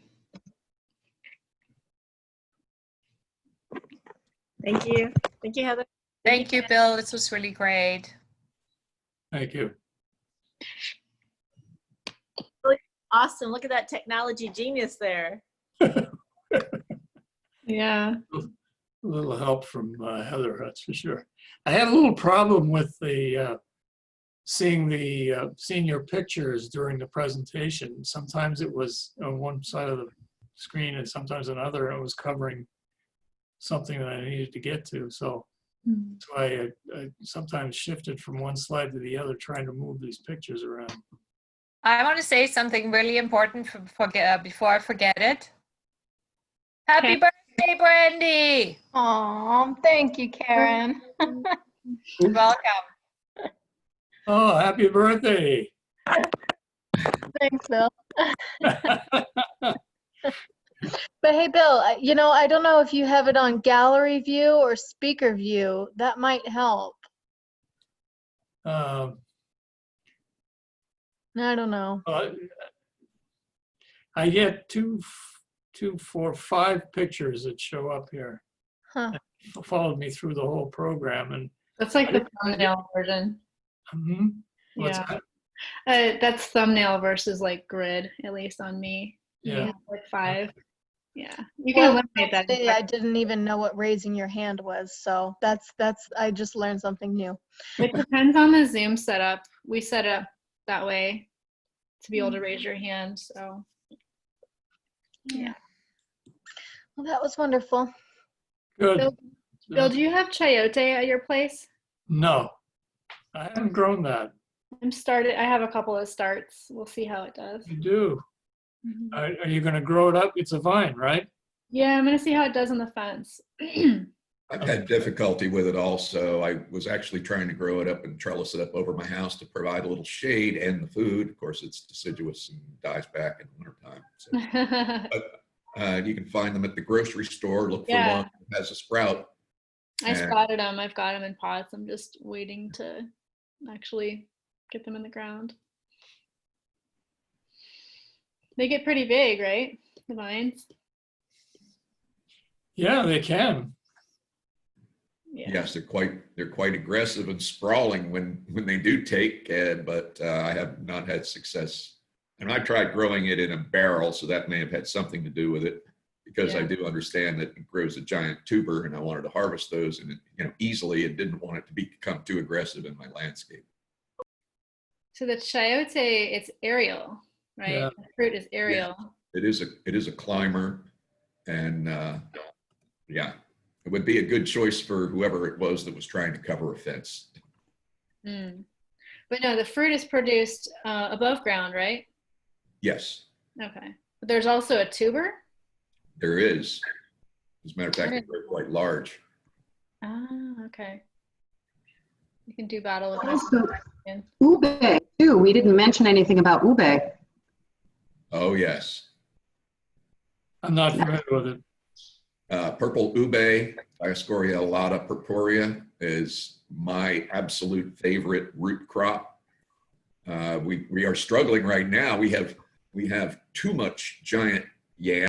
Thank you. Thank you, Heather. Thank you, Bill. This was really great. Thank you. Awesome. Look at that technology genius there. Yeah. A little help from Heather, that's for sure. I had a little problem with the seeing your pictures during the presentation. Sometimes it was on one side of the screen and sometimes another, and it was covering something that I needed to get to. So that's why I sometimes shifted from one slide to the other, trying to move these pictures around. I want to say something really important before I forget it. Happy birthday, Brandy! Aw, thank you, Karen. Welcome. Oh, happy birthday! Thanks, Bill. But hey, Hey, Bill, I don't know if you have it on gallery view or speaker view. That might help. Um, I don't know. I get 2, 4, 5 pictures that show up here. Huh. Followed me through the whole program, and That's like the thumbnail version. what's Yeah. that? That's thumbnail versus like grid, at least on me. Yeah. You have like 5. Yeah. You can eliminate that. I didn't even know what raising your hand was, so I just learned something new. It depends on the Zoom setup. We set it up that way to be able to raise your hand. So yeah. Well, that was wonderful. Good. Bill, do you have chayote at your place? No, I haven't grown that. I have a couple of starts. We'll see how it does. You do. Mhm. Are you going to grow it up? It's a vine, right? Yeah, I'm gonna see how it does on the fence. I've had difficulty with it also. I was actually trying to grow it up and trellis it up over my house to provide a little shade and the food. Of course, it's deciduous and dies back in the wintertime. So, but you can find them at the grocery store. Look for one that has a sprout. I spotted them. I've got them in pots. I'm just waiting to actually get them in the ground. They get pretty big, right? The vines. Yeah, they can. Yeah. Yes, they're quite aggressive and sprawling when they do take, but I have not had success. And I tried growing it in a barrel, so that may have had something to do with it, because I do understand that it grows a giant tuber, and I wanted to harvest those and easily, and didn't want it to become too aggressive in my landscape. So the chayote, it's aerial, right? Yeah. The fruit is aerial. Yeah. It is a climber, and yeah, it would be a good choice for whoever it was that was trying to cover a fence. But no, the fruit is produced above ground, right? Yes, Okay. But there's also a tuber? there is. As a matter of fact, they're quite large. Ah, okay. You can do battle with Also, that. ube too. We didn't mention anything about ube. Oh, yes. I'm not familiar with it. Purple ube, Dioscorea alata purpurea, is my absolute favorite root crop. We are struggling right now. We have too much giant yam